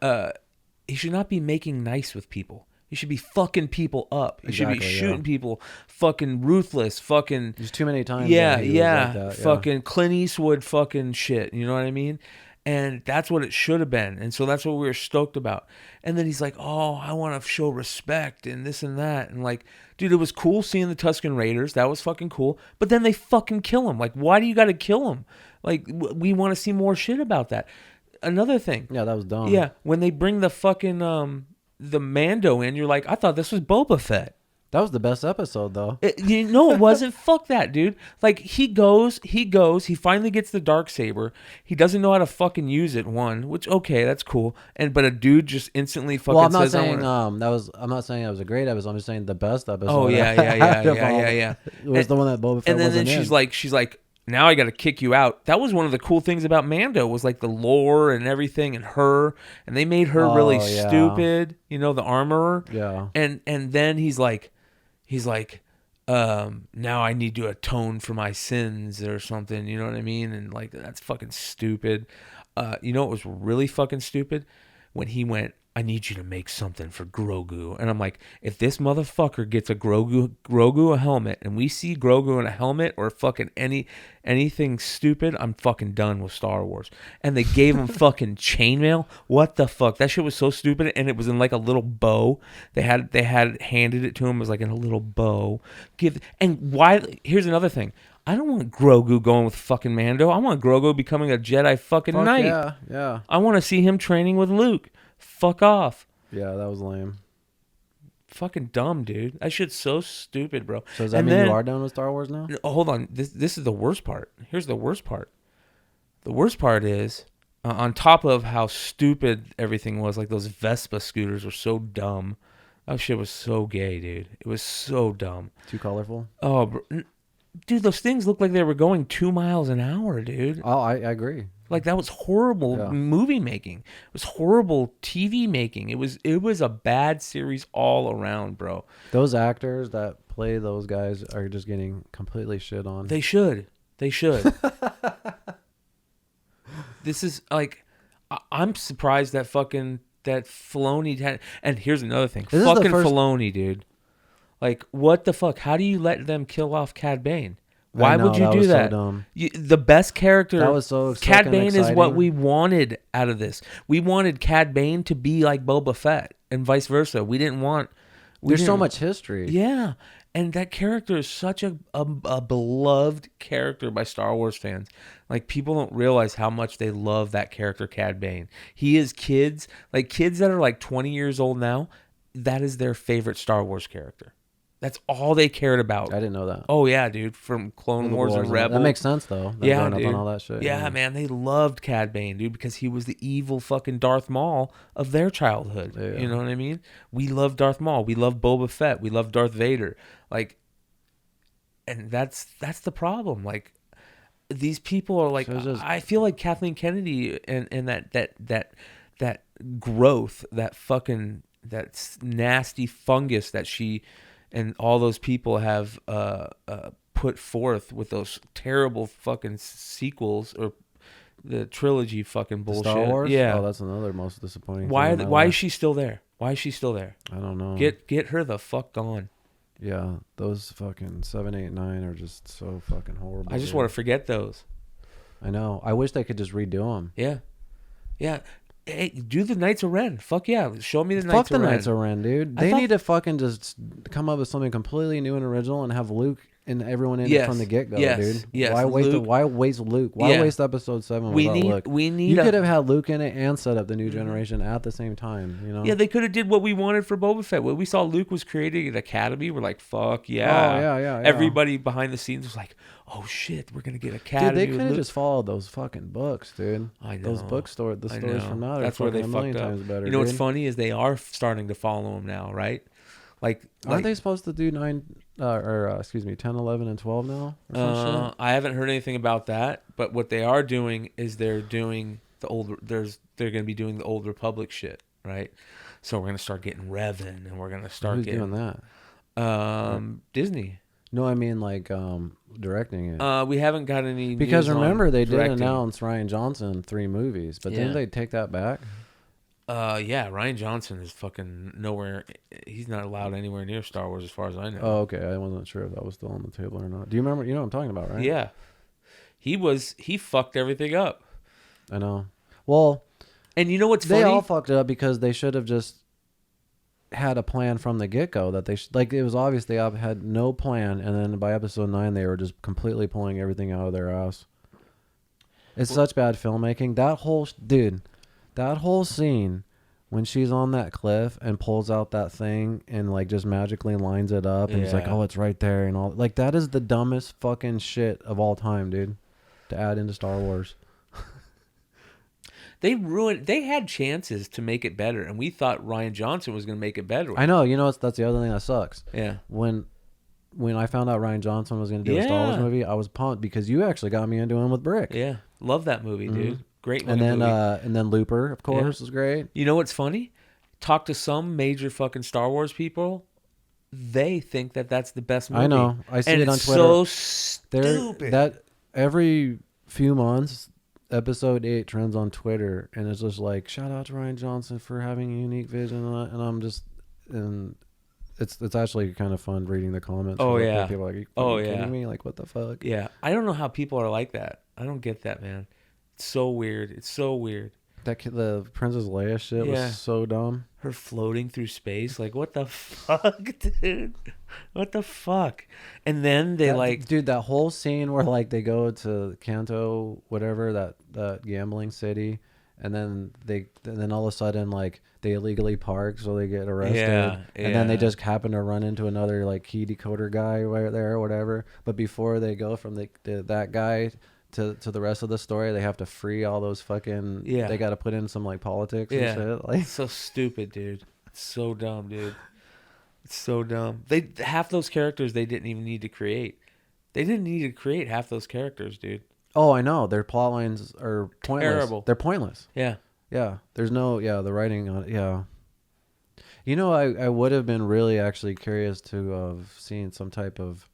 He should not be making nice with people. He should be fucking people up. He should be shooting people, fucking ruthless, fucking. There's too many times. Yeah, fucking Clint Eastwood, fucking shit. You know what I mean? And that's what it should have been. And so that's what we were stoked about. And then he's like, "Oh, I want to show respect and this and that." And like, dude, it was cool seeing the Tusken Raiders. That was fucking cool. But then they fucking kill him. Like, why do you got to kill him? Like, we want to see more shit about that. Another thing. Yeah, that was dumb. Yeah, when they bring the fucking the Mando in, you're like, I thought this was Boba Fett. That was the best episode, though. It wasn't. Fuck that, dude. Like, he goes, he finally gets the Darksaber. He doesn't know how to fucking use it, which, okay, that's cool. But a dude just instantly fucking I'm not says, saying I'm not saying it was a great episode. I'm just saying the best episode. Oh, yeah. It was the one that Boba Fett wasn't in. And then she's like, now I got to kick you out. That was one of the cool things about Mando was like the lore and everything and her. And they made her really stupid, the armorer. Yeah. And then he's like, now I need to atone for my sins or something. You know what I mean? And like, that's fucking stupid. You know what was really fucking stupid? When he went, I need you to make something for Grogu. And I'm like, if this motherfucker gets a Grogu a helmet and we see Grogu in a helmet or fucking anything stupid, I'm fucking done with Star Wars. And they gave him fucking chainmail. What the fuck? That shit was so stupid. And it was in like a little bow. They had handed it to him. It was like in a little bow. And why? Here's another thing. I don't want Grogu going with fucking Mando. I want Grogu becoming a Jedi fucking knight. Yeah. I want to see him training with Luke. Fuck off. Yeah, that was lame. Fucking dumb, dude. That shit's so stupid, bro. So does that mean you are done with Star Wars now? Hold on. This is the worst part. Here's the worst part. The worst part is, on top of how stupid everything was, like those Vespa scooters were so dumb. That shit was so gay, dude. It was so dumb. Too colorful. Oh, dude, those things looked like they were going 2 miles an hour, dude. Oh, I agree. Like that was horrible movie making. It was horrible TV making. It was a bad series all around, bro. Those actors that play those guys are just getting completely shit on. They should. This is like, I'm surprised that Filoni had. And here's another thing, fucking Filoni, dude. Like, what the fuck? How do you let them kill off Cad Bane? Why would you do that? So the best character. That was so Cad Bane exciting. is what we wanted out of this. We wanted Cad Bane to be like Boba Fett and vice versa. We didn't want. There's so much history. Yeah, and that character is such a beloved character by Star Wars fans. Like, people don't realize how much they love that character, Cad Bane. He is kids that are like 20 years old now. That is their favorite Star Wars character. That's all they cared about. I didn't know that. Oh yeah, dude, from Clone Wars and Rebels. That makes sense though. Yeah, dude. Up on all that shit. Yeah, man, they loved Cad Bane, dude, because he was the evil fucking Darth Maul of their childhood. Yeah. You know what I mean? We love Darth Maul. We love Boba Fett. We love Darth Vader. Like, and that's the problem. Like, these people are like, I feel like Kathleen Kennedy and that growth, that nasty fungus that she and all those people have put forth with those terrible fucking sequels or the trilogy fucking bullshit. Star Wars? Yeah. Oh, that's another most disappointing Why thing. Why is she still there? Why is she still there? I don't know. Get her the fuck gone. Yeah, those fucking 7, 8, 9 are just so fucking horrible. I just want to forget those. I know. I wish they could just redo them. Yeah. Yeah. Hey, do the Knights of Ren. Fuck yeah. Show me the Knights of Ren. Fuck the Knights of Ren, dude. They need to fucking just come up with something completely new and original and have Luke and everyone in it from the get-go, dude. Yes. Why waste Luke? Why waste episode 7 without Luke? You could have had Luke in it and set up the new generation at the same time, you know? Yeah, they could have did what we wanted for Boba Fett. When we saw Luke was creating an academy, we're like, fuck yeah. Oh, yeah. Everybody behind the scenes was like, oh shit, we're gonna get academy. Dude, they could have just followed those fucking books, dude. I know. Those stories from now, that's where they a million fucked up. times better. You know what's funny is they are starting to follow him now, right? Like, aren't they supposed to do 10, 11, and 12 now? Or some shit? I haven't heard anything about that, but what they are doing is they're doing they're going to be doing the Old Republic shit, right? So we're going to start getting Revan, and we're going to start doing that? Disney. No, I mean like directing it. We haven't got any because news remember they directing. did announce Rian Johnson 3 movies, but didn't they take that back? Yeah, Rian Johnson is fucking nowhere. He's not allowed anywhere near Star Wars as far as I know. Oh, okay. I wasn't sure if that was still on the table or not. Do you remember? You know what I'm talking about, right? Yeah. He fucked everything up. I know. Well, and you know what's funny? They all fucked it up because they should have just had a plan from the get-go that it was obvious they had no plan, and then by episode 9 they were just completely pulling everything out of their ass. It's such bad filmmaking. That whole scene when she's on that cliff and pulls out that thing and like just magically lines it up and it's like, oh, it's right there and all, like, that is the dumbest fucking shit of all time, dude, to add into Star Wars. They had chances to make it better, and we thought Rian Johnson was going to make it better. I know. You know, that's the other thing that sucks. Yeah. When I found out Rian Johnson was going to do a Star Wars movie, I was pumped because you actually got me into him with Brick. Yeah. Love that movie, dude. Great movie. And then Looper, of course, was great. You know what's funny? Talk to some major fucking Star Wars people. They think that that's the best movie. I know. I see it on Twitter. So stupid. That every few months, episode 8 trends on Twitter, and it's just like, shout out to Rian Johnson for having a unique vision, and it's actually kind of fun reading the comments. Oh yeah, people are like, are you kidding me? Like, what the fuck? Yeah, I don't know how people are like that. I don't get that, man. It's so weird. It's so weird. The Princess Leia shit was so dumb. Her floating through space, like, what the fuck, dude? What the fuck? And then dude, that whole scene where like they go to Kanto, whatever, that gambling city, and then all of a sudden like they illegally park, so they get arrested, and then they just happen to run into another like key decoder guy right there or whatever. But before they go from that guy to the rest of the story. They have to free all those fucking. Yeah. They got to put in some like politics Yeah. and shit. Like It's so stupid, dude. It's so dumb, dude. It's so dumb. They half those characters they didn't even need to create. They didn't need to create half those characters, dude. oh, I know their plot lines are pointless. Terrible. They're pointless. Yeah. Yeah, there's no the writing on it. Yeah. You know, I would have been really actually curious to have seen some type of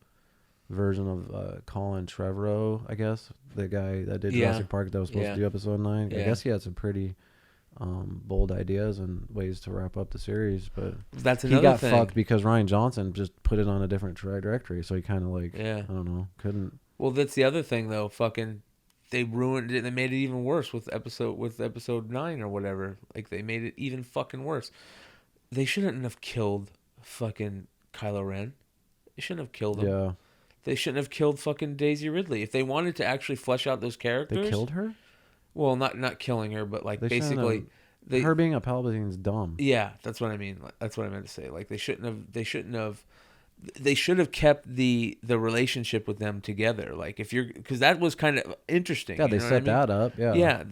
version of Colin Trevorrow, I guess, the guy that did Jurassic Park that was supposed to do episode 9. I guess he had some pretty bold ideas and ways to wrap up the series, but That's he another got thing. fucked because Ryan Johnson just put it on a different trajectory, so he kind of like, I don't know, couldn't. Well, that's the other thing though. Fucking, they ruined it. They made it even worse with episode 9 or whatever. Like they made it even fucking worse. They shouldn't have killed fucking Kylo Ren. They shouldn't have killed him. Yeah. They shouldn't have killed fucking Daisy Ridley. If they wanted to actually flesh out those characters, They killed her? Well, not killing her, but like They basically, her being a Palpatine's dumb. Yeah, that's what I mean. That's what I meant to say. Like they should have kept the relationship with them together. Like because that was kind of interesting. Yeah, they set that up. Yeah. Yeah,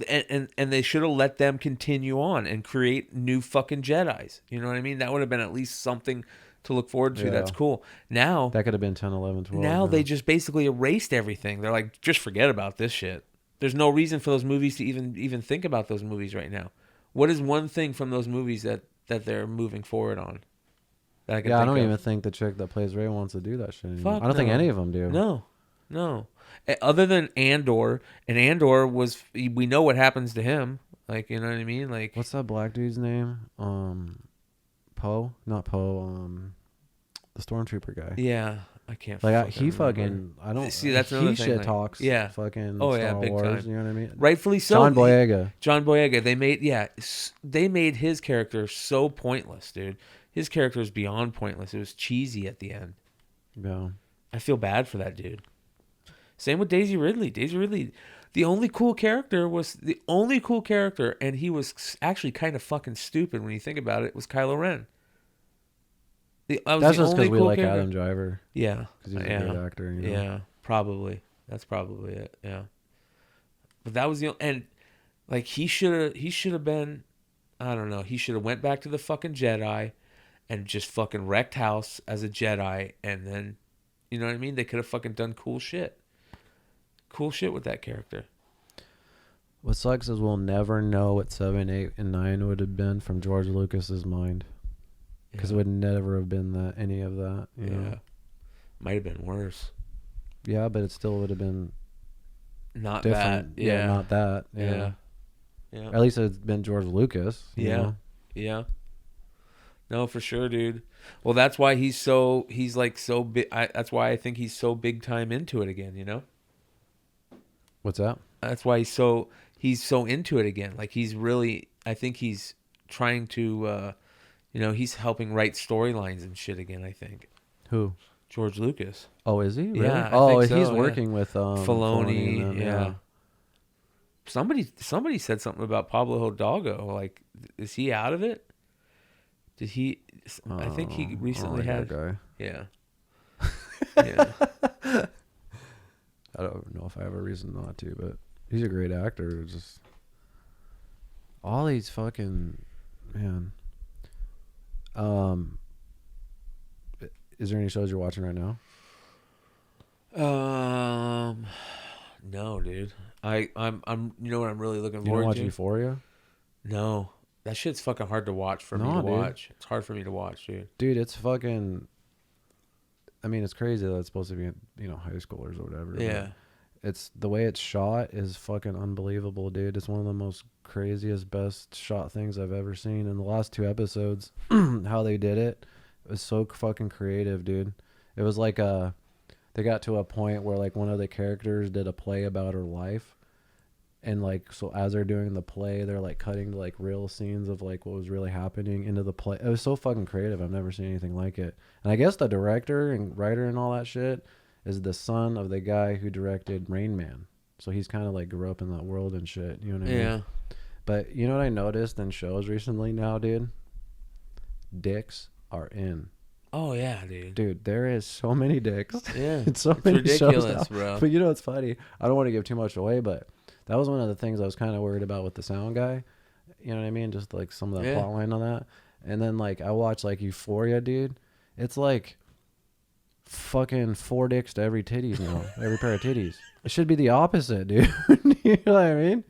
and they should have let them continue on and create new fucking Jedis. You know what I mean? That would have been at least something to look forward to. Yeah. That's cool. Now That could have been 10, 11, 12. now yeah. they just basically erased everything. They're like, just forget about this shit. There's no reason for those movies to even think about those movies right now. What is one thing from those movies that they're moving forward on? That I can I think don't of? even think the chick that plays Rey wants to do that shit anymore. Fuck I don't think no. any of them do. No. Other than Andor, and Andor we know what happens to him. Like, you know what I mean? Like, What's that black dude's name? Poe? Not Poe. The stormtrooper guy. yeah, I can't. Like fucking he remember. fucking. I don't See, that's he another shit thing, like, talks. yeah. Fucking. Oh, Star yeah, big Wars, time. You know what I mean? Rightfully so. John Boyega. John Boyega. They made his character so pointless, dude. His character is beyond pointless. It was cheesy at the end. Yeah. I feel bad for that dude. Same with Daisy Ridley. Daisy Ridley, the only cool character, and he was actually kind of fucking stupid when you think about it, was Kylo Ren. That's just because we like Adam Driver. Yeah. Because he's a great actor. You know? Yeah, probably. That's probably it. Yeah. But that was and like he should have been, I don't know, he should have went back to the fucking Jedi and just fucking wrecked house as a Jedi, and then, you know what I mean? They could have fucking done cool shit. Cool shit with that character. What sucks is we'll never know what 7, 8, and 9 would have been from George Lucas's mind. Because it would never have been any of that. You know? Might have been worse. Yeah, but it still would have been Not different. that. Yeah. Not that. Yeah. At least it's been George Lucas. you know? Yeah. No, for sure, dude. Well, that's why he's so big. That's why I think he's so big time into it again, you know? What's that? That's why he's so into it again. Like I think he's trying to, he's helping write storylines and shit again, I think. Who? George Lucas. Oh, is he? Really? Yeah, Oh, I think he's so, working with Filoni. and them, Yeah. Somebody said something about Pablo Hidalgo. Like, is he out of it? Did he? I think he recently had. Guy. Yeah. Yeah. I don't know if I have a reason not to, but he's a great actor. Just all these fucking man. Is there any shows you're watching right now? No, dude. I'm. You know what I'm really looking You don't forward watch to? Euphoria? No, that shit's fucking hard to watch for me to watch. It's hard for me to watch, dude. Dude, it's fucking. I mean, it's crazy that it's supposed to be, high schoolers or whatever. Yeah. It's the way it's shot is fucking unbelievable, dude. It's one of the most craziest, best shot things I've ever seen. In the last 2 episodes, how they did it was so fucking creative, dude. It was like they got to a point where like one of the characters did a play about her life, and like so as they're doing the play, they're like cutting to like real scenes of like what was really happening into the play. It was so fucking creative. I've never seen anything like it. And I guess the director and writer and all that shit is the son of the guy who directed Rain Man. So he's kind of like grew up in that world and shit. You know what I mean? Yeah. But you know what I noticed in shows recently now, dude? Dicks are in. Oh yeah, dude. Dude, there is so many dicks. Yeah, It's so it's many ridiculous, shows now. bro. But you know what's funny? I don't want to give too much away, but that was one of the things I was kind of worried about with the sound guy. You know what I mean? Just like some of that Yeah. plot line on that. And then like I watched like Euphoria, dude. It's like fucking 4 dicks to every titties now. Every pair of titties. It should be the opposite, dude. You know what I mean?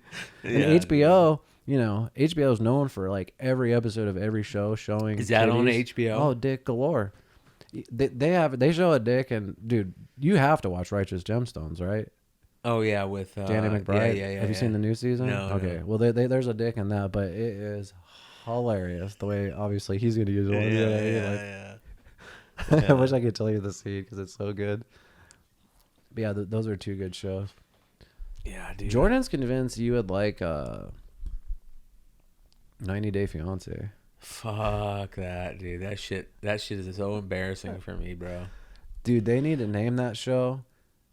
And Yeah, HBO, you know, HBO is known for like every episode of every show showing. Is that on titties. HBO? Oh, dick galore. They show a dick, and dude, you have to watch Righteous Gemstones, right? Oh yeah, with Danny McBride. Yeah. Have you seen the new season? No. Okay. No. Well, there's a dick in that, but it is hilarious the way obviously he's gonna use one. Yeah, You know what I mean? yeah. Like, I wish I could tell you the scene because it's so good. But yeah, those are 2 good shows. Yeah, dude. Jordan's convinced you would like 90 Day Fiance. Fuck that, dude. That shit is so embarrassing for me, bro. Dude, they need to name that show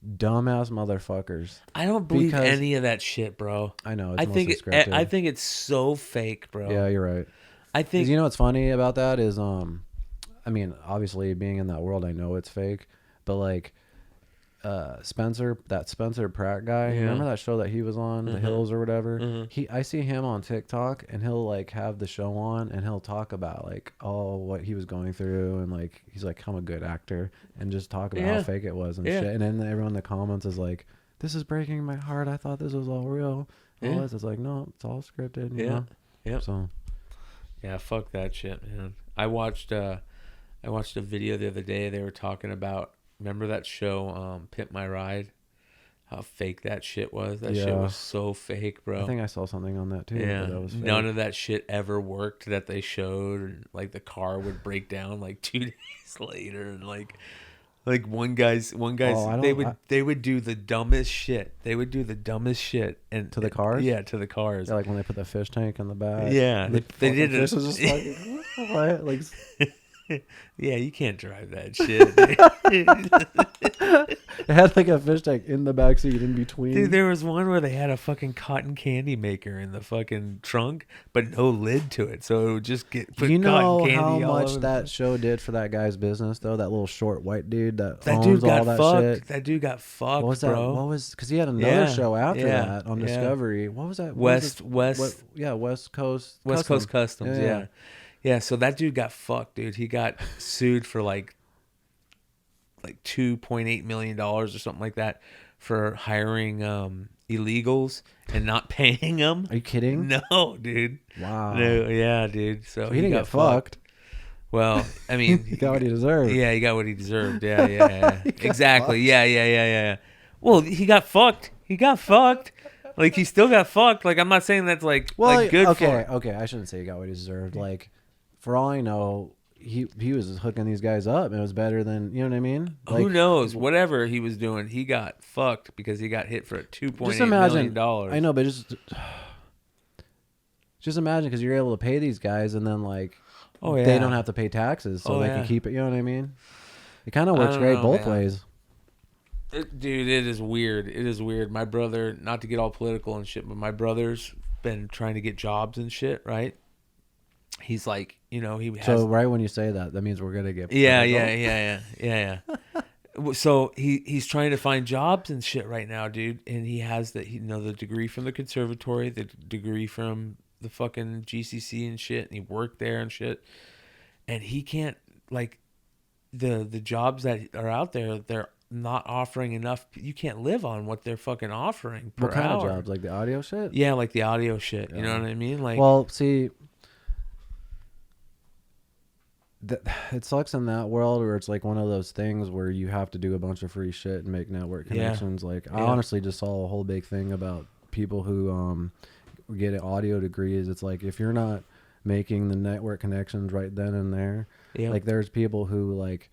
Dumbass Motherfuckers. I don't believe Because- any of that shit, bro. I know, it's I mostly think scripted. I think it's so fake, bro. Yeah, you're right. I 'Cause think you know what's funny about that is, I mean, obviously being in that world, I know it's fake, but like, Spencer Pratt guy, Yeah. remember that show that he was on, The Hills or whatever? Mhm. I see him on TikTok, and he'll like have the show on, and he'll talk about like what he was going through, and like he's like, I'm a good actor, and just talk about how Yeah. fake it was and Yeah. shit. And then everyone in the comments is like, this is breaking my heart. I thought this was all real. Yeah. Well, it's like, no, it's all scripted. You Yeah. know? Yep. So Yeah, fuck that shit, man. I watched a video the other day. They were talking about, remember that show, Pimp My Ride? How fake that shit was. That shit Yeah. was so fake, bro. I think I saw something on that too. Yeah, But that was fake. none of that shit ever worked that they showed. Like the car would break down like 2 days later, and like one guy's they would do the dumbest shit. They would do the dumbest shit and To the cars? Yeah, to the cars. Yeah, like when they put the fish tank in the back. Yeah, And they did fish it. was just like, what? Like, Yeah, you can't drive that shit. it had like a fish tank in the back seat in between. Dude, there was one where they had a fucking cotton candy maker in the fucking trunk, but no lid to it, so it would just put you know cotton candy how all much over that show did for that guy's business, though? That little short white dude that That owns dude got all that fucked. shit. That dude got fucked, What was that? bro. What was? Because he had another Yeah, show after yeah, that on yeah. Discovery. What was that? West Coast West Coast Customs, Yeah. yeah. So that dude got fucked, dude. He got sued for like $2.8 million or something like that for hiring illegals and not paying them. Are you kidding? No, dude. Wow. No, yeah, dude. So he didn't got get fucked. Well, I mean, He got what he deserved. Yeah, he got what he deserved. Yeah. Exactly. fucked. Yeah. Well, he got fucked. He got fucked. Like he still got fucked. Like I'm not saying that's like good okay, for. okay. I shouldn't say he got what he deserved. Like, for all I know, he was hooking these guys up, and it was better than, you know what I mean? Like, Who knows? Whatever he was doing, he got fucked because he got hit for Just $2.8 imagine. million. I know, but just imagine, because you're able to pay these guys, and then like, Oh yeah. they don't have to pay taxes, so Oh, they yeah. can keep it. You know what I mean? It kind of works don't great know, both man. ways. Dude, it is weird. It is weird. My brother, not to get all political and shit, but my brother's been trying to get jobs and shit, right? He's like, he has. So right when you say that, that means we're gonna get. Yeah. So he's trying to find jobs and shit right now, dude. And he has the degree from the conservatory, the degree from the fucking GCC and shit, and he worked there and shit. And he can't, like, the jobs that are out there, they're not offering enough. You can't live on what they're fucking offering per What kind hour. of jobs? Like the audio shit? Yeah, like the audio shit. You Yeah. know what I mean? Like, Well, see, it sucks in that world where it's like one of those things where you have to do a bunch of free shit and make network Yeah. connections. Like, I Yeah. honestly just saw a whole big thing about people who get audio degrees. It's like, if you're not making the network connections right then and there, yeah. like there's people who like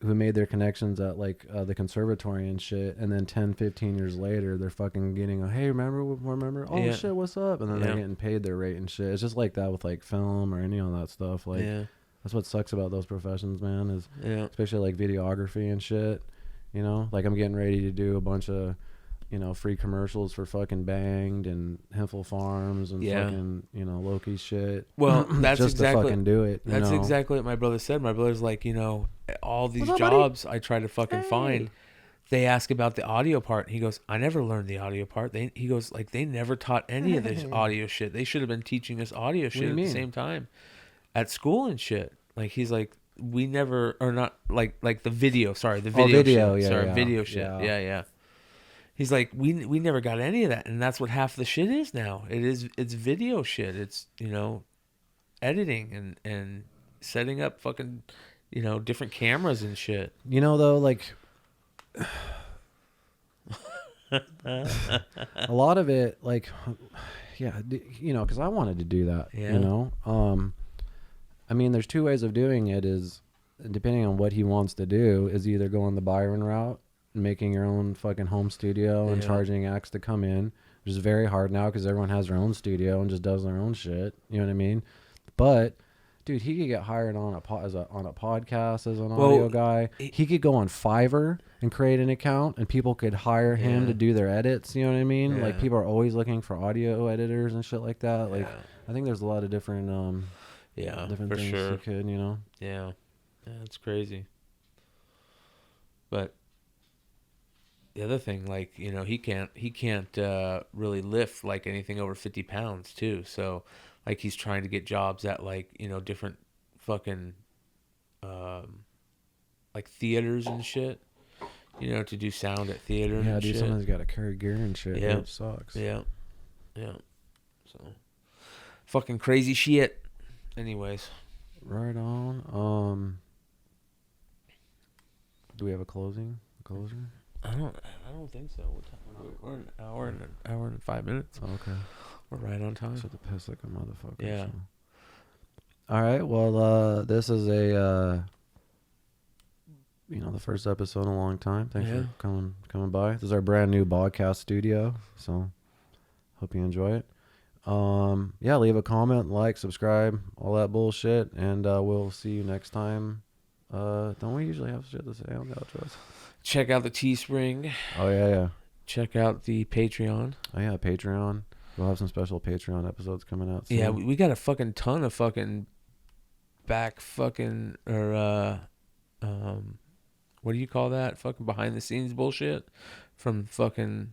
who made their connections at like the conservatory and shit, and then 10-15 years later they're fucking getting a, hey, remember oh Yeah. shit, what's up, and then Yeah. they're getting paid their rate and shit. It's just like that with like film or any of that stuff. Like, yeah. that's what sucks about those professions, man, is Yeah. especially like videography and shit. Like I'm getting ready to do a bunch of free commercials for fucking Banged and Hempel Farms and fucking, Loki shit. Well, that's just exactly to fucking do it. That's exactly what my brother said. My brother's like, all these jobs I try to fucking find. They ask about the audio part. He goes, I never learned the audio part. He goes, like, they never taught any of this audio shit. They should have been teaching us audio shit at the same time at school and shit. Like, he's like, we never, or not, like the video. Sorry, the video. Shit. Video shit. Yeah. He's like, we never got any of that, and that's what half the shit is now. It's video shit. It's editing and setting up fucking different cameras and shit. Though, like. A lot of it, like, because I wanted to do that. I mean, there's two ways of doing it. Is depending on what he wants to do, is either going the Byron route, making your own fucking home studio and charging acts to come in, which is very hard now because everyone has their own studio and just does their own shit. You know what I mean? But dude, he could get hired on a podcast as an audio guy. He could go on Fiverr and create an account, and people could hire him to do their edits. You know what I mean? Like, people are always looking for audio editors and shit like that. Like, I think there's a lot of different different things you could, Yeah, it's crazy. But the other thing, like, he can't really lift like anything over 50 pounds too. So, like, he's trying to get jobs at, like, different fucking like theaters and shit. To do sound at theater and shit. Yeah, dude, sometimes got to carry gear and shit. Yeah, it sucks. Yeah. So, fucking crazy shit. Anyways, right on. Do we have a closer? I don't think so. We're an hour and 5 minutes. Oh, okay. We're right on time. Should have pissed like a motherfucker. Yeah. So. All right. Well, this is a the first episode in a long time. Thanks for coming by. This is our brand new Bogcast studio, so hope you enjoy it. Leave a comment, like, subscribe, all that bullshit, and we'll see you next time. Don't we usually have shit to say on the outros? Check out the Teespring. Oh yeah. Check out the Patreon. Oh yeah, Patreon. We'll have some special Patreon episodes coming out soon. Yeah, we got a fucking ton of fucking what do you call that? Fucking behind the scenes bullshit from fucking,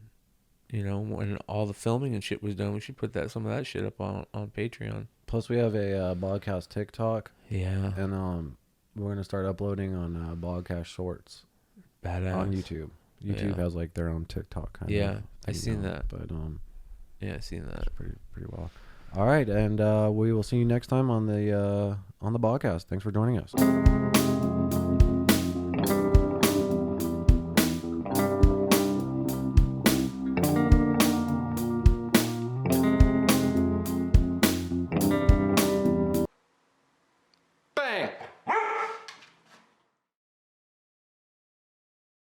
when all the filming and shit was done. We should put some of that shit up on Patreon. Plus, we have a Bogcast TikTok. Yeah. And we're gonna start uploading on Bogcast Shorts. Badass. On YouTube. YouTube has like their own TikTok kind of. Yeah, I seen that. But yeah, I seen that. Pretty well. All right, and we will see you next time on the Bogcast. Thanks for joining us.